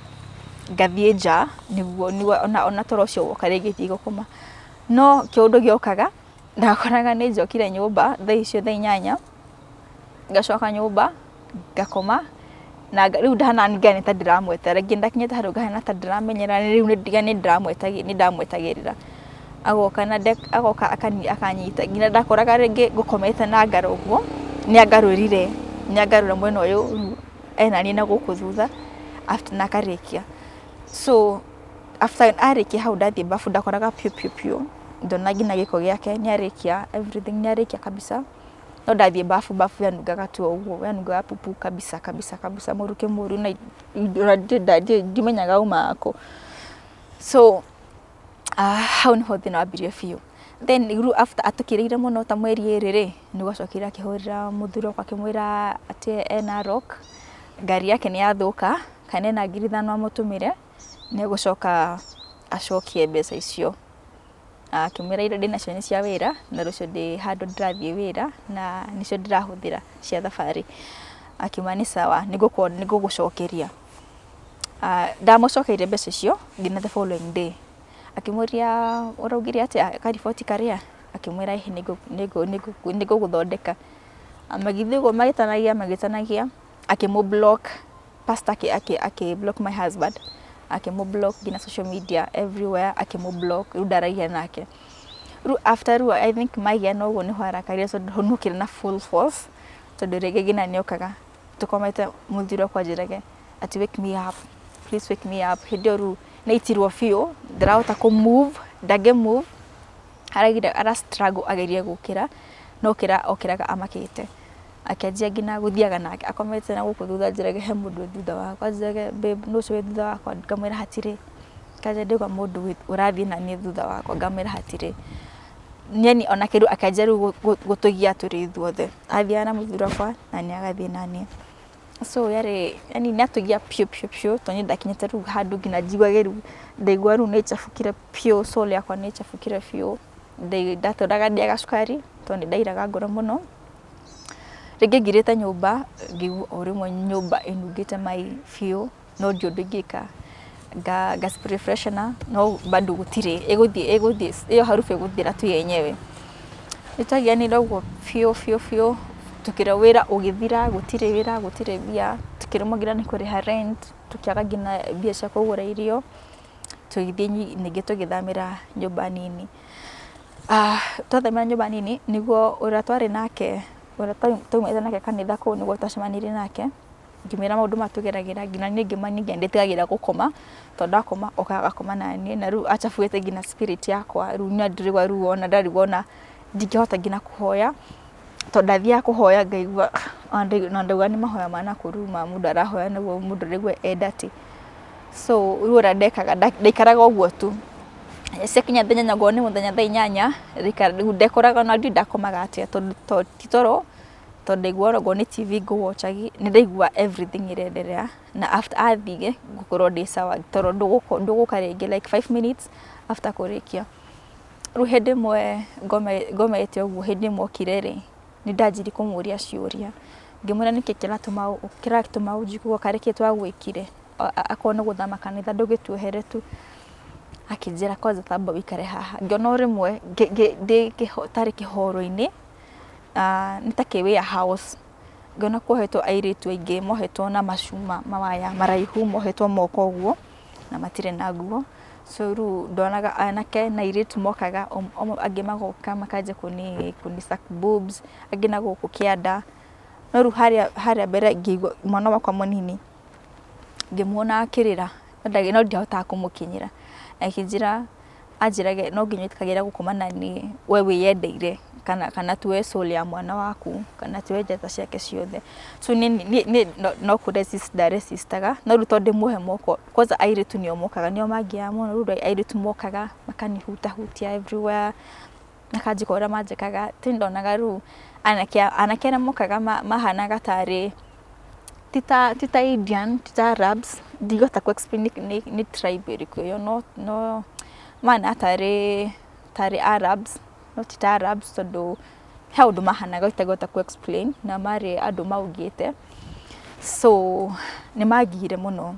ngathie nja niguo ona toro ucio woka rigi tigukoma. No kiundu giokaga ndakoraga ni njokire nyumba thaa icio thaa 8 ngacoka nyumba ngakoma na riu ndananigane ta ndiramweta ringi ndakinyete haru ngahana ta ndiramenyera riu ni ndamwetagirira agoka na agoka akanyita ngina ndakoraga ringi gukomete na ngaro uguo ni angarurire ni angarura mwena uyu ena ni na guku thutha after nakarikia. So after arikia hau ndathie bafu ndakoraga pio ndona ngina giko giake ni arikia everything ni arikia kabisa. No ndathie bafu yanungaga tu uguo yanungaga pupu kabisa muruke muru na ndimenyaga uma ako. So hau niho thina wambirie biu. Then iru after atukirire muno ta mweri erere ni gwacokire akihurira muthuro kwa kimwira ati ena rock ngari yake ni yathuka kana na ngiri 5 amutumire ni gucoka acokie mbeca icio. Kimwira ire ndina cio ni cia wira na rucio ndi handu ndirathie wira na nicio ndirahuthira cia thabari. Akiuma ni sawa nigugucokeria. Ndamucokeire mbeca icio ngina the following day akimuria uraugire ati kariboti karia akimwira niguguthondeka amagithigo magitanagia akimublock pastor block my husband akimublock gina social media everywhere akimublock udaragia nake. Ru after I think magia no go ni harakaria so nukire na full force to derege gina niokaga tukomete muthiro kwa jirage ati wake me up, please wake me up. Hidoru naitirwo fio ndirahota ku move haragira ara struggle ageria gukira no okiraga amakite akajia ngina guthiaga nake akomete na guku thutha njirage he mundu thutha wakwa njirage babe no cwe thutha wakwa ngamwira hatire kaje ndegwa mundu urathie na ni thutha wakwa ngamwira hatire nyeni ona kiru akajeru gutugia turi thuothe athia na muthura kwa na ni agathie nani. So yani natugia pio tonye ndakinyete ru handu ngina jigwageru ndaigwa ru ni chafukire pio soul yakwa ni chafukire pio ndatoraga ndiaga sukari tonye ndairaga ngoro muno. Ringi ngirite nyumba ngigu orimwe nyumba inugite mai pio no ndingika ga spray freshener no bado gutire eguthie iyo harufu eguthira tu yenyewe itagia ni ndogo fio tukira wira ugithira gutire bia tukirumugira ni kuriha rent tukiaga gina bia cia kugura irio tugithie ningi tugithamira nyumba nini. Twathamira nyumba nini niguo uratwari nake uratumete nake kanitha ko niguo twacemanire nake ngimira maundu matugeragira ngina ningi maningi nditigagira gukoma to ndakoma okaga koma nani na ru achafuete ngina spirit yakwa ru ndirigwa ru ona ndarigona ndingihota ngina kuhoya to ndathia kuhoya ngaigua na ndauga ni mahoya mana kuruma mundu arahoya niguo mundu rigwe endati. So ru ndekaga ndaikaraga uguo tu sekinya thenya nyago ni muthenya thaa 8 rikadekoraga na ndakomaga atia to titoro to ndaigua go ni TV go watchagi ni ndaigua everything irenderea na after athige gukorwo ndi sawa toro nduguka ringi like 5 minutes after kurikia. Ru hindi mwe ngomete uguo hindi mwe kirere ni ndajiri kumuria ciuria ngimwira niki kiratuma ujikuo kareke twagwikire akona guthama kanitha ndugituhere tu akijira kwanza tamba wikare haha ngĩona rimwe tarĩ kĩhoro-inĩ nitakewe house ngĩona kohetwo airĩtu aingĩ mohetwo na macuma mawaya maraihu mohetwo moko ũguo na matire na nguo so rĩu ndonaga anake na airĩtu mokaga angĩ magoka makaja kuni suck boobs angĩ na gũkũ kĩanda no rĩu harĩa mbere ngĩigua mwana wakwa mũnini ngĩmuona akĩrĩra no ndiahota kũmũkinyĩra akĩnjĩra anjĩrage no nginya itikagira gũkoma na niĩ we wĩyendeire kana tuwe soul ya mwana waku kana tuwe njata ciake ciothe so no resistarga no rĩu tondũ muhe moko kwanza airĩtu nĩo mokaga nĩo mangĩaga mũno rĩu airĩtu mokaga makanihutia everywhere nakanjĩka ũrĩa manjĩkaga tindonaga rĩu anake arĩa mokaga mahanaga tarĩ tita Indian tita Arabs ndigota ku explain ni tribe ĩrĩkũ yo no mana tarĩ Arabs no tita Arabs tondũ he ũndũ mahanaga itagota ku explain na marĩ andũ maugĩte so nĩ magire mũno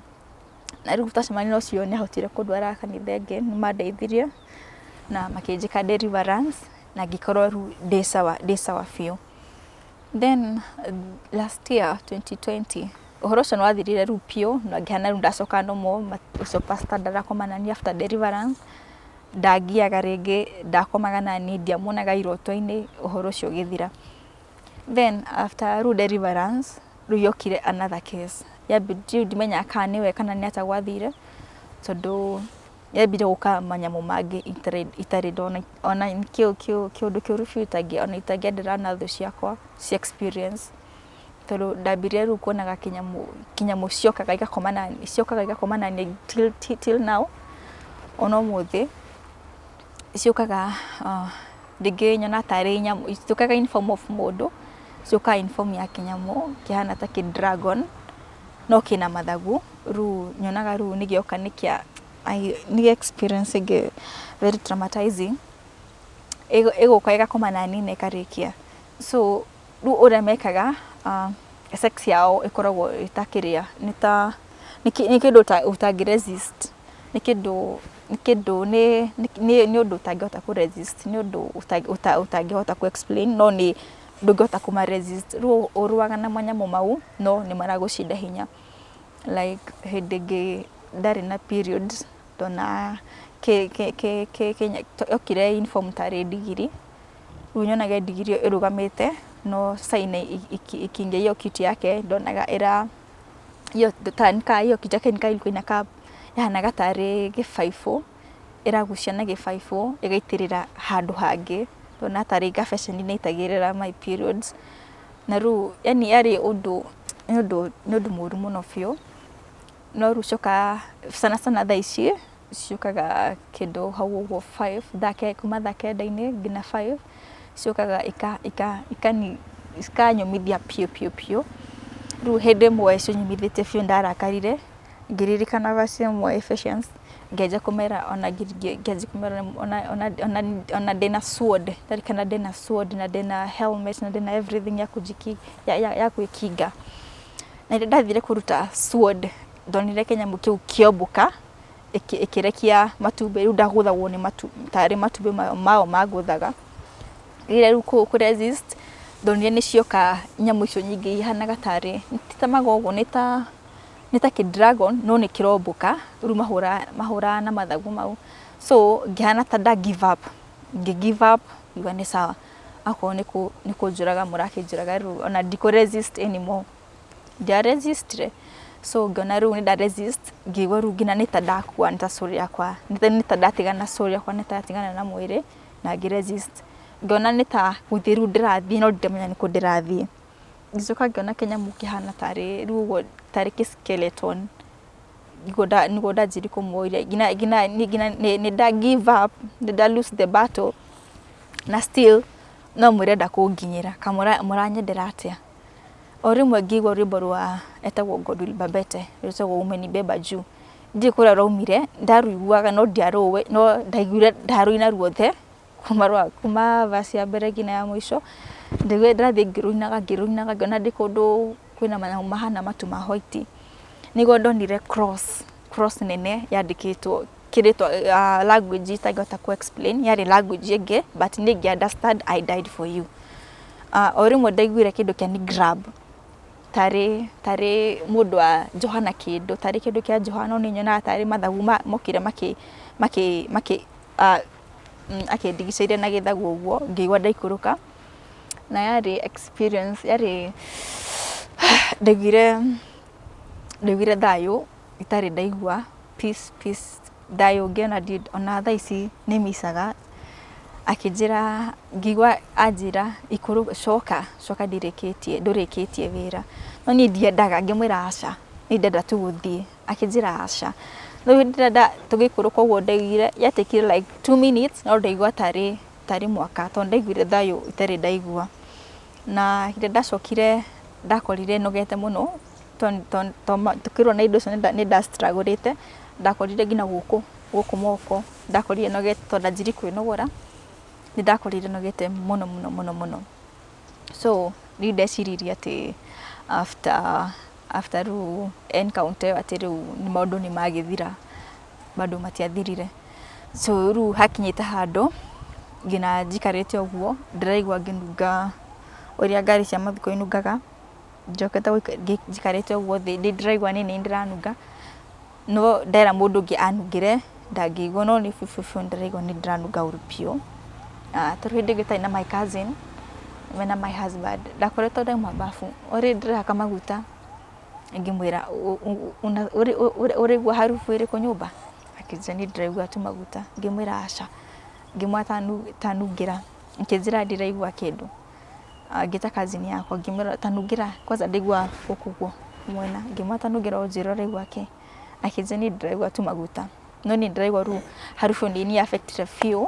na rĩu tacemania ũcio nĩ ahotire kũndwara kanitha ĩngĩ nĩ mandeithirie na makĩnjĩka deliverance na ngĩkorwo rĩu ndĩ sawa biũ. Then last year 2020 ũhoro ũcio nĩwathirire rĩu biũ na ngĩhana rĩu ndacoka no more ũcio pastor ndarakomanania after deliverance ndagiaga rĩngĩ ndakomaga na niĩ ndiamuonaga iroto-inĩ ũhoro ũcio ũgĩthira. Then after rĩu deliverance rĩu yokire another case yambire ndimenya kana nĩwe kana nĩ ata gwathire tondũ yambire gũka manyamũ mangĩ itarĩ ndona ona kĩũndũ kĩũru biũ itangĩendera na thũ ciakwa ci experience tondũ ndambire rĩu kuonaga kĩnyamũ ciokaga igakoma na niĩ till now ona ũmũthĩ ciokaga rĩngĩ nyona tarĩ nyamũ ciokaga in form of mũndũ ciokaga in form ya kĩnyamũ kĩhana ta kĩ-dragon no kĩna mathagu rĩu nyonaga rĩu nĩgĩoka nĩ experience ĩngĩ very traumatizing ĩgũka ĩgakoma na niĩ na ĩkarĩkia so rĩu ũrĩa mekaga sex yao ĩkoragwo ĩtakĩrĩa nĩ kĩndũ ũtangĩ-resist nĩ ũndũ ũtangĩhota ku-resist nĩ ũndũ ũtangĩhota ku-explain no nĩ ndũngĩhota kuma-resist rĩu ũrũaga na manyamũ mau no nĩ maragũcinda hinya like hĩndĩ ĩngĩ ndarĩ na period ndona okire inform tarĩ ndigiri rĩu nyonaga ndigiri ĩrũgamĩte no saina ikiingia hiyo kitu yake ndonaga hiyo kitu yake nikailikuwa yahanaga tarĩ gĩbaibũ ĩragucia na gĩbaibũ ĩgaitĩrĩra handũ hangĩ ndona tarĩ gabeceni-inĩ itagĩrĩra my periods na rĩu yani yarĩ ũndũ mũru mũno biũ no rĩu coka sana thaa ici ciokaga kĩndũ hau ũguo 5 kuma thaa kenda-inĩ nginya 5 ciokaga ikanyomithia piũ rĩu hĩndĩ ĩmwe cionyumithĩtie biũ ndarakarire ngĩririkana verse ĩmwe Ephesians ngeja kumera ona ndĩna sword ndarikana ndĩna sword na ndĩna helmet na ndĩna everything ya gwĩkinga na ndathire kũruta sword ndonire kĩnyamũ kĩu kĩombũka ĩkĩrekia matumbĩ rĩu ndagũthagwo nĩ tarĩ matumbĩ mao magũthaga rĩrĩa rĩu ku-resist ndonire nĩ cioka nyamũ icio nyingĩ ihanaga tarĩ titamaga ũguo nĩ ta kĩ-dragon no nĩ kĩrombũka rĩu mahũraga na mathagu mau so ngĩhana ta give up iwa nĩ sawa akorwo nĩ kũnjũraga mũrakĩnjũraga rĩu ona ndikũ-resist anymore ndia-resist so ngĩona rĩu nĩ nda-resist ngĩigua rĩu nginya nĩ ta ndakua nĩ ta soul yakwa nĩ ta ndatigana soul yakwa nĩ ta yatigana na mwĩrĩ na ngĩ-resist ngĩona nĩ ta gũthiĩ rĩu ndĩrathiĩ no ndimenya nĩkũ ndĩrathiĩ ngĩcoka ngĩona kĩnyamũ kĩhana tarĩ rĩu ũguo tarĩ kĩ-skeleton nĩguo ndanjĩrie kũmuoria nginya nĩ nda give up nĩ nda lose the battle na still no mũrenda kũnginyĩra mũranyendera atĩa o rĩmwe ngĩigua rwĩmbo rwa etagwo God Will Babete rwĩtagwo Umenibeba Juu ndiĩ kũrĩa raumire ndarũiguaga no ndiarũĩ no ndaiguire ndarũina ruothe kuma verse ya mbere nginya ya mũico ndaiguire ndarathiĩ ngĩrũinaga ngĩona ndĩ kũndũ kwĩna manyamũ mahana matu ma white nĩguo ndonire cross nene yandĩkĩtwo kiritwa language itagota ku explain yari language ege but nigi understand I died for you. Orimwe ndaiguire kindu kia ni grab tari mundu wa Johana kindu tari kindu kia Johana ni nyona tari mathagu mokire akindigicairie na githagu uguo ngigwa ndaikuruka na yari experience yari ndaiguire thayu itari ndaigua peace thayu ngena ona thaa ici ni misaga akijira ngigwa ajira ikuru coka ndurikitie wira no ni ndiendaga ngimwira aca ni ndenda tu guthie akijira aca no ndenda tugikuruka uguo ndaigire yatekire like 2 minutes no ndaigua tari mwaka to ndaiguire thayu itari ndaigua na hinde ndacokire ndakorire nogete muno tukirwo na indo ni ndastrugglete ndakorire ngina guku moko ndakorire nogete to ndanjiri kwinogora ni ndakorire nogete muno so ni ndeciririe ati after ru encounter ati ru ni maundu ni magithira bado matiathirire so ru hakinyite hando ngina njikarite uguo ndiraigwa nginunga uria ngari cia mathiko inungaga njokete njikarite uguo thi ndiraigwa ni ndiranunga no ndera mundu ngi anungire ndangigwa no ni fufu ndiraigwa ni ndiranunga urupio turi ndigita na my cousin na my husband ndakoretwo ndauma bafu ori ndiraka maguta ngimwira urigwa harufu iri ku nyumba akijani ndiraigwa tu maguta ngimwira aca ngimwata tanungira nkijira ndiraigwa kindu ngita kazini yakwa ngimwira tanungira kwanza ndigwa ukuguo mwena ngimwata tanungira ojiro raigwa ke akijani ndiraigwa tu maguta no ni ndiraigwa ru harufu ni affected few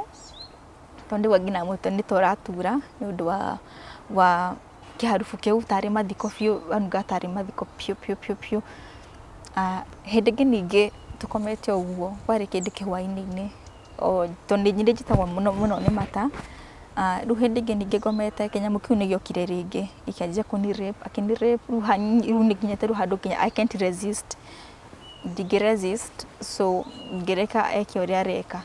tonde wagina muto ni toratura ni undu wa kiharufu kiu tari mathiko few anuga tari mathiko pio hedege ninge tukomete uguo kwari kindu kihwaini o tonde nyinde jitagwa muno ni mata ru hedege ninge gomete Kenya mukiu ni giokire ringi ikanjia kuni rape ru nikinyete ru handu Kenya I can't resist so ngireka eke uria reka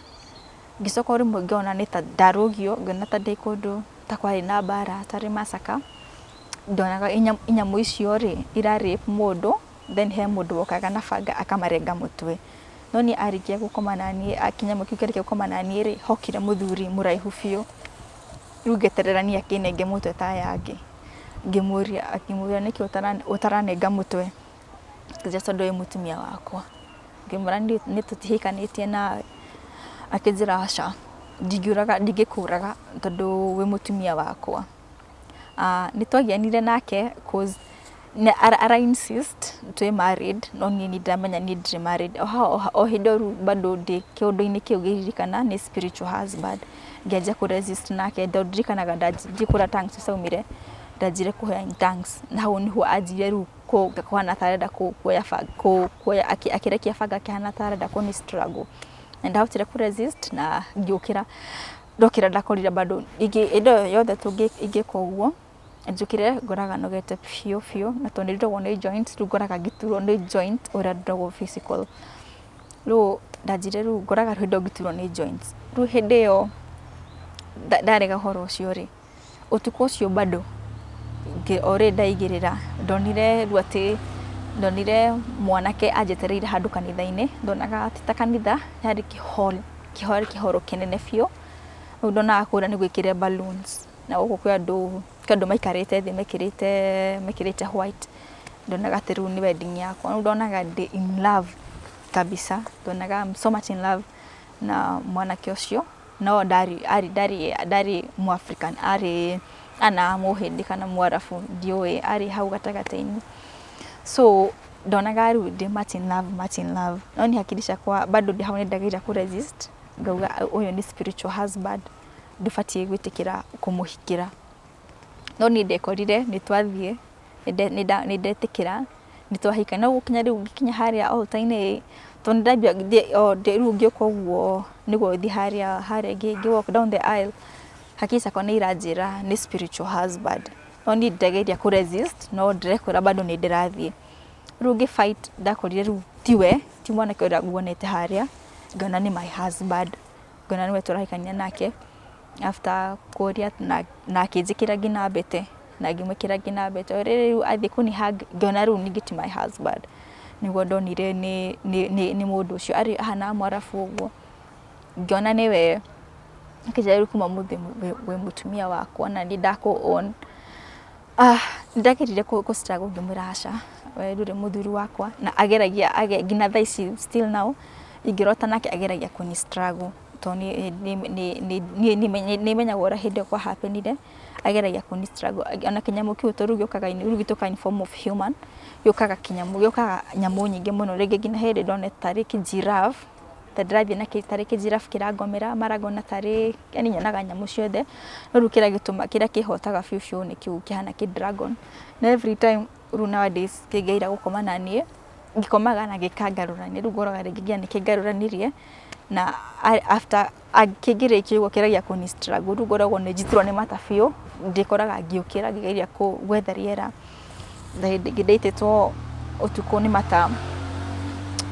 ngicoka rimwe ngiona ni ta ndarugio ngona ta ndikundu ta kwari na bara tari masaka ndonaga inyamu icio ri ira rape mundu then he mundu wokaga na banga akamarenga mutwe no ni arikia gukoma nani akinyamu kiu kereke gukoma nani ri hokire muthuri muraihu biu rugetererania kinenge mutwe ta yangi akimuria niki utaranenga mutwe kijato ndo mutumia wakwa ngimura ni tutihikanitie nawe akijira aca ndigikuraga tondu we mutumia wakwa nitwagianire nake cause ara insist twi married no ni ndamenya ni ndri married o hindoru bado ndi kiundu-ini kiu giririkana ni spiritual husband ngeja ku resist nake ndirikanaga ndajikura thanks saumire ndajire kuhe thanks naho niho ajire ru ko kwana tareda kuoya akirekia banga kihana tareda ko ni struggle ndahotire ku resist na ngiukira ndokira ndakorira bado indo yothe tungi igiko uguo njukire ngoraga nogete fio na tonde ndogwo ni joint rugoraga gituro ni joint ora ndogwo physical ru ndajire ru ngoraga ndo gituro ni joints ru hinde yo ndarega horo ucio ri utuko ucio bado ore ndaigirira ndonire ruati ndonire mwanake ajetereire handu kanitha-ini ndonaga ati ta kanitha yari kihoro kinene fio ndona akura ni gwikire balloons na uko kwa andu maikarite thi mekirite white ndonaga ati ru ni wedding yakwa ndonaga ndi in love kabisa ndonaga I'm so much in love na mwanake ucio no dari mu African ana muhindi kana mwarafu ndiwe ari hau gatagataini so ndonaga ru ndi much in love no ni hakirisha kwa bado ndi hau ndagira ku resist ngauga uyu ni spiritual husband ndufatie gwitikira kumuhikira no ni ndekorire nitwathie ni ndetikira nitwahika no gukinya riu gikinya haria altar-ini tondabia ru ngioka uguo niguo thi haria ngi walk down the aisle hakisa kona iranjira ni spiritual husband no ni ndageria ku resist no ndirekora bado ni ndirathie ru ngi fight ndakorire ru ti mwanake uria nguonete haria ngona ni my husband, ngona niwe turahikania nake after kuria na akijikira ngina mbete na ngimwikira ngina mbete riu athi kuni hug ngona riu ningi ti my husband niguo ndonire ni mundu ucio ari hana mwarafu uguo ngona niwe akijaribu kuma muthi we mutumia wakwa na ndi ndako on ndakirire ko struggle ngimurasha we ndure muthuri wakwa na ageragia ngina thaici still now ingirota nake ageragia kuni struggle to ni menya gora hinde kwa happenire ageragia kuni struggle ona kinyamu kiu to rugiokaga rugitoka in form of human yokaga kinyamu yokaga nyamu nyingi muno rege ngina hede done tariki giraffe the drive na tariki giraffe kiragomera maragona tari yani nyonaga nyamu ciothe no rukira gituma kira kihotaga fiu ni kiu kihana ki dragon na every time nowadays kigeira gukoma na nie ngikomaga na gikangarura ni rugoroga regigia ni kigaruranirie na after akigire kiugo kiragia kuni struggle rugoragwo ni jitirwo ni matafio ndikoraga ngiukira ngigeria ku weatheriera ndagidate to utuko ni mata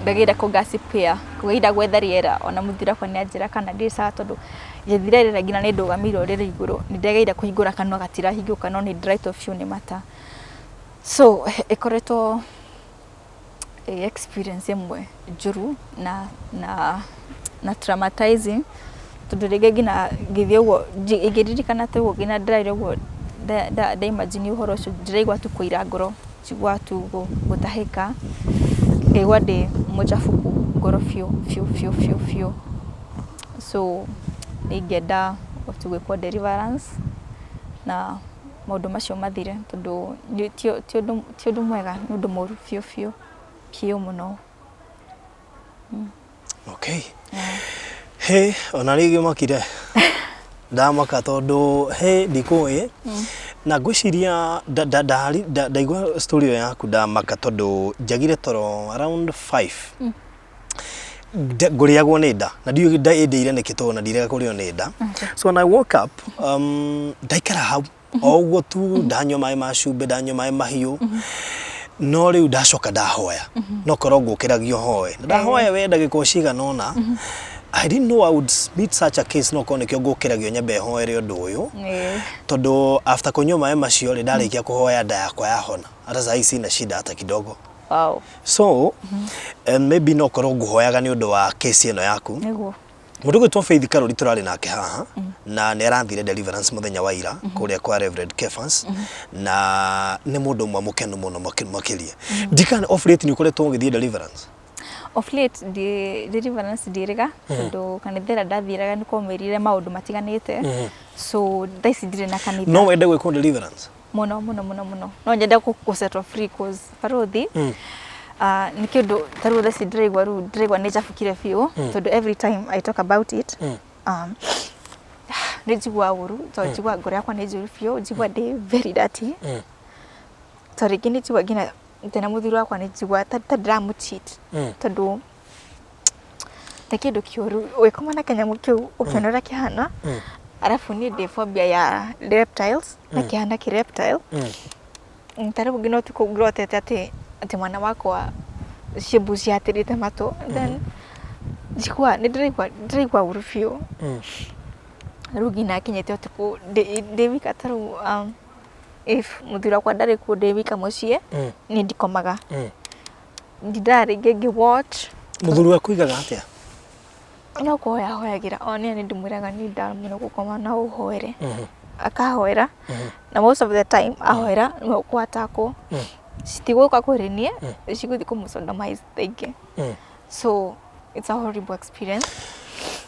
ndagira ko gasipia kugeira weatheriera ona muthira kwa ni anjira kana ndisa tondu yethirerera ngina ni ndugamiro rire iguru ni ndageira kuhingura kanwa gatira hinguka no ni right of you ni mata so ekoreto experience yemwe juru na traumatizing tondu rege ngina ngithie uguo igiririkana te uguo ngina ndiraire uguo da imagine uhoro ucio ndiraigua tu kuira ngoro cigua tu gutahika ngigua ndi mujafuku ngoro fiu so ningenda tugwikwo deliverance na maundu macio mathire tondu ti undu mwega ni undu moru fiu muno. Okay. Hey, ona rigi makire. Ndamaka tondu hey ndikuye. Na gwiciria ndaigua story yaku ndamaka tondu njagire toro around 5. Nguriagwo ni nda na ndiyo ndaendeire nikito na ndirega kurio ni nda. So when I woke up ndaikara hau oguo tu ndanywa mai ma cumbe ndanywa mai mahiu no riu ndacoka ndahoya no korwo ngukiragio hoe ndahoya we ndagiko ciga nona I didn't know I would meet such a case no kone kyo ngukiragio nyambe hoere undu uyu tondu after kunywa mai macio ri ndarikia kuhoya nda yakwa yahona hata sai sina shida hata kidogo. Wow. So maybe no korwo nguhoyaga ni undu wa case ino yaku niguo mundu gwitwo Faith Karori turari nake haha na ni aranthire deliverance muthenya wa ira kuria kwa Reverend Kefans na ni mundu mwa mukenu muno makiria ndikana off late ni ukoretwo ngithie deliverance off late deliverance ndiriga tondu kanithera ndathiraga ni komerire maundu matiganite so ndaisi ndire na kanitha no wende gwikwo deliverance muno no nyenda ku set free cause parothi ni kindu taru thasi ndiraigwa ni jafukire fiu tondu every time I talk about it nijigwa uru to jigwa ngoro yakwa ni njuru fiu jigwa ndi very dirty tori kini jigwa gina tena muthuru wakwa ni jigwa ta drama cheat tondu ni kindu kiuru wikoma na kanyamu kiu ukenora kihana arafu ni ndi phobia ya reptiles na kihana ki reptile taru gino tuko grotete ati mwana wakwa shibuzi atirite mato then jikwa ni ndiraigwa urufio rugi na kinyete tuko devika taru if muthira kwa ndari ku devika mucie ni ndikomaga ndidari ngegi watch muthuru wa kuigaga atia no hoyagira oni ni ndimwiraga ni ndamino gukoma na uhoere akahoera na most of the time ahoera no kwatako sitiguka kurinie siguthi kumusodomize thenge so it's a horrible experience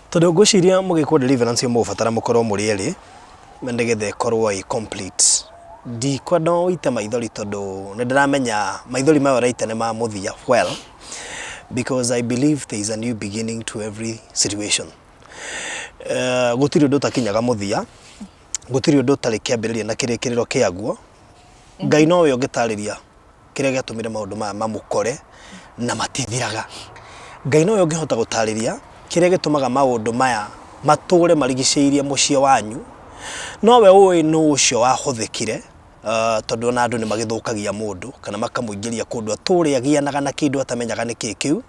tondu ngwiciria mugikwo deliverance mu fatara mukorwo muri eri mendegethe korwo i complete di kwado ite maithori tondu ne ndiramenya maithori mayo raite ne ma muthia well because I believe there is a new beginning to every situation. Gutiri undu takinyaga muthia gutiri undu tari kiambiriria na kirikiriro kiaguo Ngai no we ungitariria kiria giatumire maundu maya mamukore na matithiraga Ngai no we ungihota gutariria kiria gitumaga maundu maya mature marigiceirie mucie wanyu no we uwi no ucio wahuthikire tondu na andu ni magithukagia mundu kana makamuingiria kundu aturi agianaga na kindu atamenyaga ni kikiu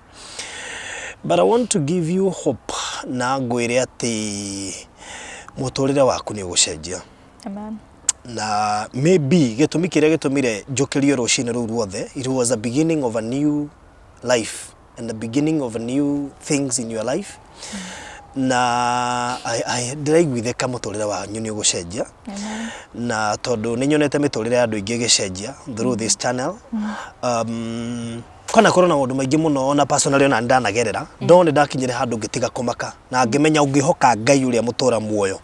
But I want to give you hope na ngwire ati muturire waku ni gucenjia. Amen. Na maybe gitumi kiria gitumire njukirio rucine ru ruothe, it was a beginning of a new life and the beginning of a new things in your life. Na ndiraiguitheka muturire wanyu ni gucenjia. Na tondu ni nyonete miturire andu ingi gicenjia through this channel. Kana korona maundu maingi muno na personally na ndanagerera ndone ndakinyire handu ngitiga kumaka na ngimenya ungihoka Ngai uria mutura muoyo,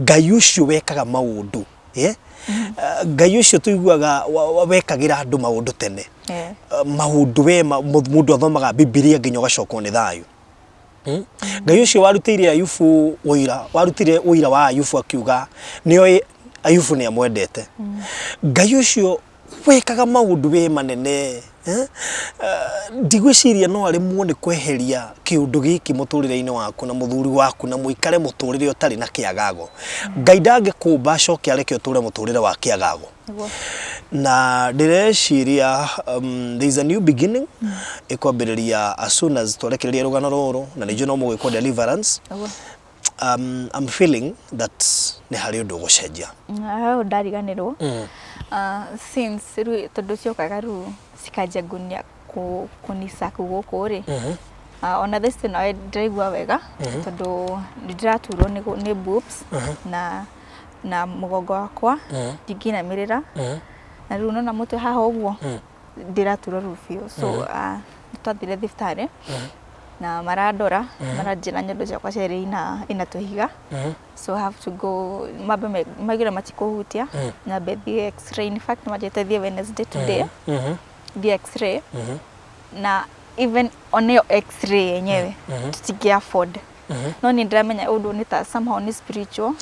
Ngai ucio wekaga maundu Ngai ucio tuiguaga wekagira andu maundu tene maundu we mundu athomaga Biblia nginya gacokwo ni thayu. Ngai ucio warutire Ayubu uira wa Ayubu akiuga nio Ayubu ni amwendete. Ngai ucio wekaga maundu we manene. Ndigwiciria no ari muone kweheria kiundu giki muturire-ini waku na muthuri waku na muikare muturire utari na kiagago. Ngai ndangĩkũmba acoke areke uture muturire wa kiagago. Na ndireciria there is a new beginning ikwambiriria as soon as twerekereria rugano ruru na nijo no mugwikwo deliverance. I'm feeling that ni hari undu gucenjia. Ndariganirwo since tondu ciokaga ru sikajia gunia kunisa kuguku ri ona this no ndiraigua wega tondu ndiraturwo ni boobs na mugongo wakwa ndinginamirira na riu nona mutwe haha uguo ndiraturwo rufio so twathire thiftari na marandora maranjira nyondo ciakwa ciari ina tuhiga so I have to go mabe magira matikuhutia na baby x-ray. In fact majete thie Wednesday today the x-ray na even on your x-ray yenyewe tutige afford no ni ndramenya undu ni ta somehow ni spiritual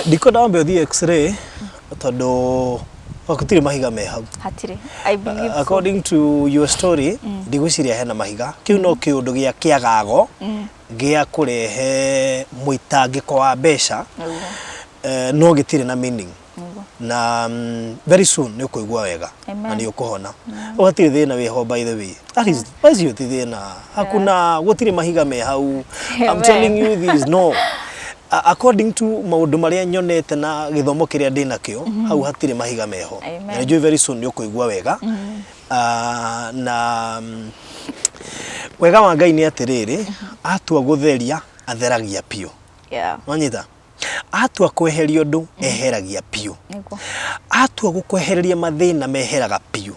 diko ndambe the x-ray tondu wakutire mahiga me hau hatire I believe according to your story ndigwiciria hena mahiga kiu no kiundu gia kiagago gia kurehe muitangiko wa mbeca no gitire na meaning na very soon ni ukuigua wega na ni ukuhona ugatire thina weho by the way at least as you thina hakuna gutire mahiga me hau I'm telling you this no according to maundu maria nyonete na githomo kiria ndina kio hau hatire mahiga meho na jo very soon ni ukuigua wega na wega wa Ngai ni atiriri atua gutheria atheragia pio wanyita atua kweheria undu eheragia pio atua gukwehereria mathina meheraga pio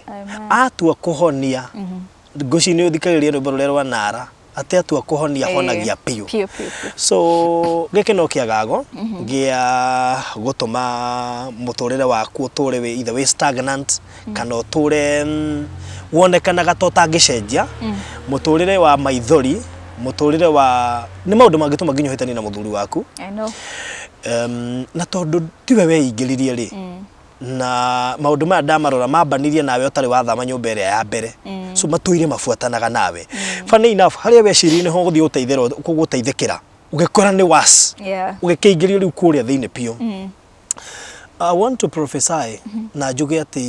atua kuhonia ngoci ni uthikagiriria rwimbo ruria rwa Nara ate atua kuhonia honagia pio so geke no kiagago gia gutuma muturire waku uture we either we stagnant kana uture wonekanaga totangicenjia muturire wa maithori muturire wa ni maundu mangituma nginya hitani na muthuri waku I know na tondu tiwe weingiririe ri na maundu maya ndamarora mambanirie nawe utari wathama nyumba iria ya mbere so matuire mafuatanaga nawe funny enough haria wecirie ni ho guthii uteithero kuguteithikira ugikora ni was ugikiingirio riu kuria thiine pio I want to prophesy na njuge ati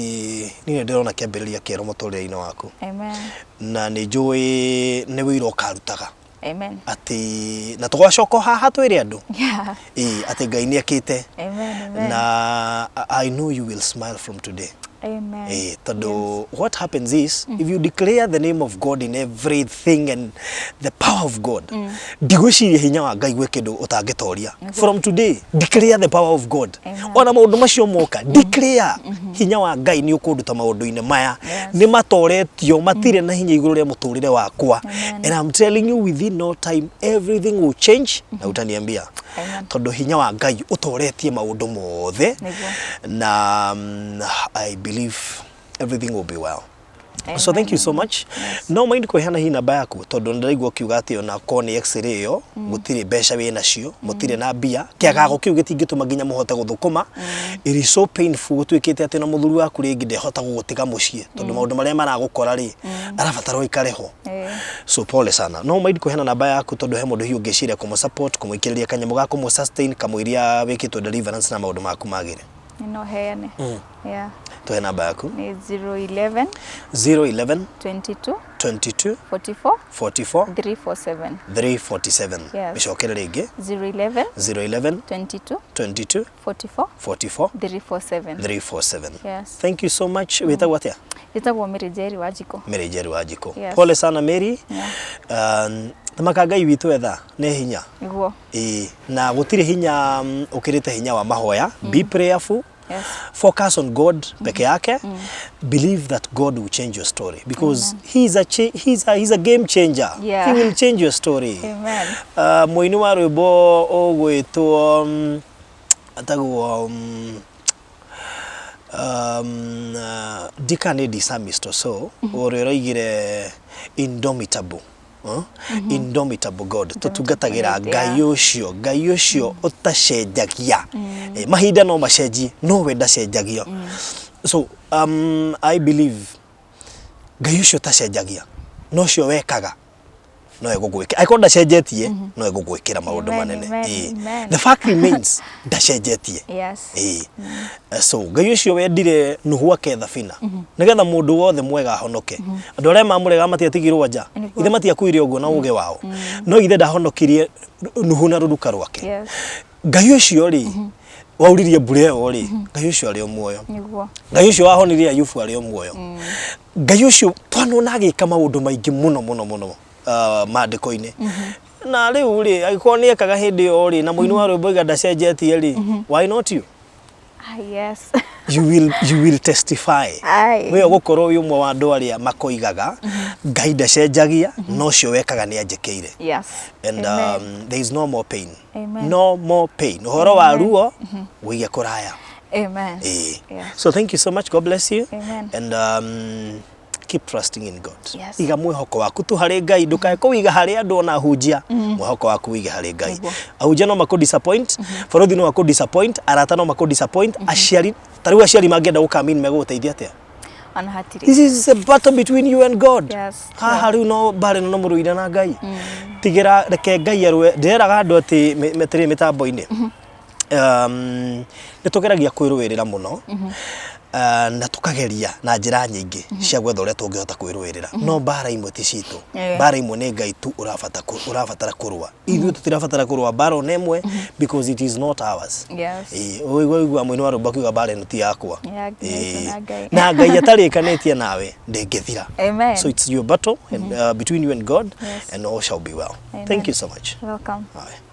ni ndirona kiambiriria kiero muturire-ini waku amen na ni njui ni wira ukarutaga amen ati na tugacoko haha twire andu ati Ngai ni akite amen na I know you will smile from today amen tado what happens is if you declare the name of God in everything and the power of God ndigwiciria hinya wa Ngai gwekindu utangitoria from today declare the power of God ona maundu macio moka declare hinya wa Ngai ni ukunduta maundu-ine maya ni matoretio matire na hinya iguru ria muturire wakwa and I'm telling you within no time everything will change na utaniambia tondu hinya wa Ngai utoretie maundu mothe na I believe everything will be well. So thank you so much. No mind kuheana hii namba yaku tondu ndiraigua kiuga ati ona koni x-ray yo gutire mbeca we nacio mutire na mbia kiagago kiu gitingituma nginya muhote guthukuma it is so painful gutwikite ati na muthuri waku ringi ndehota gugutiga mucie tondu maundu maria maragukora ri arabatara ikareho so pole sana. No mind kuheana namba yaku tondu he mundu hiu ngeciria kumu support kumwikiriria kanyamo gako mu sustain kamwiria wikitwo deliverance na maundu maku magire no heane tuhe namba yaku. Ni 011 011 22 22 44 44 347. 347. Yes. Micokere ringi 011 011 22 22 44 44 347. 347. Yes. Thank you so much. Witagwo atia? Witagwo Mary Njeri Wanjiko. Mary Njeri Wanjiko. Yes. Pole sana Mary. Yeah. Tamaka Ngai witu etha ne hinya. Iguo. Na gutire hinya ukirite hinya wa mahoya. Be prayerful. Yes. Focus on God peke yake. Believe that God will change your story because he's a game changer. Yeah. He will change your story. Amen. Muini wa rwimbo ogwitwo atagwo Deacon Eddie Samisto so oroigire indomitable. Indomitable God tutungatagira Ngai ucio utacenjagia mahinda no macenji no we ndacenjagio. So I believe Ngai ucio tacenjagia no cio wekaga no egugwikira aiko ndacenjetie no egugwikira maundu manene. The fact remains ndacenjetie. Yes. So Ngai ucio wendire Nuhu aketha bina nigetha mundu wothe mwega ahonoke. Andu aria mamurega matiatigirwo nja ithe matiakuire uguo na uge wao no ithe ndahonokirie Nuhu na ruruka rwake. Yes. Ngai ucio ri wauririe mbura ĩyo ri Ngai ucio ari o muoyo. Niguo. Ngai ucio wahonirie Ayubu ari o muoyo. Ngai ucio twanona agika maundu maingi muno maandiko-ini. Na riu ri agikoo ni ekaga hindi yo ri na muini wa rwimbo iga ndacenjetie ri why not you? Yes. You will testify. We gukorwo uyu mwe wa andu aria makoigaga Ngai ndacenjagia no cio wekaga ni anjekeire. Yes. And there is no more pain. Amen. No more pain. Uhoro wa ruo wige kuraya. Amen. Yes. Yes. So thank you so much. God bless you. Amen. And keep trusting in God. Yes. Iga mwihoko waku tu hari Ngai ndukae kuwiga hari andu ona hunjia. Mwihoko waku wige hari Ngai. Ahunjia no mako disappoint, borothi no mako disappoint, arata no mako disappoint, aciari tariu aciari mangenda gukamini meguteithia atia. Ana hatiri. This is a battle between you and God. Yes. Ha riu no bare no muruire na Ngai. Tigira reke Ngai arwe nderaga andu ati metiri mitambo-ini. Nitugeragia kwirwirira muno. Na tukageria na njira nyingi cia gwetha uria tungihota kwirwirira no bara imwe ti citu. Bara imwe ni Ngai tu urabatara kurwa. Ithuĩ tutirabatara kurwa bara nemwe because it is not ours. Yes. Oigwa mwini wa rwimbo akiuga bara ĩno ti yakwa. Yeah, na Ngai atarĩkanĩtie nawe ndĩngĩthira. Amen. So it's your battle and between you and God. Yes. And all shall be well. Amen. Thank you so much. Welcome. Bye.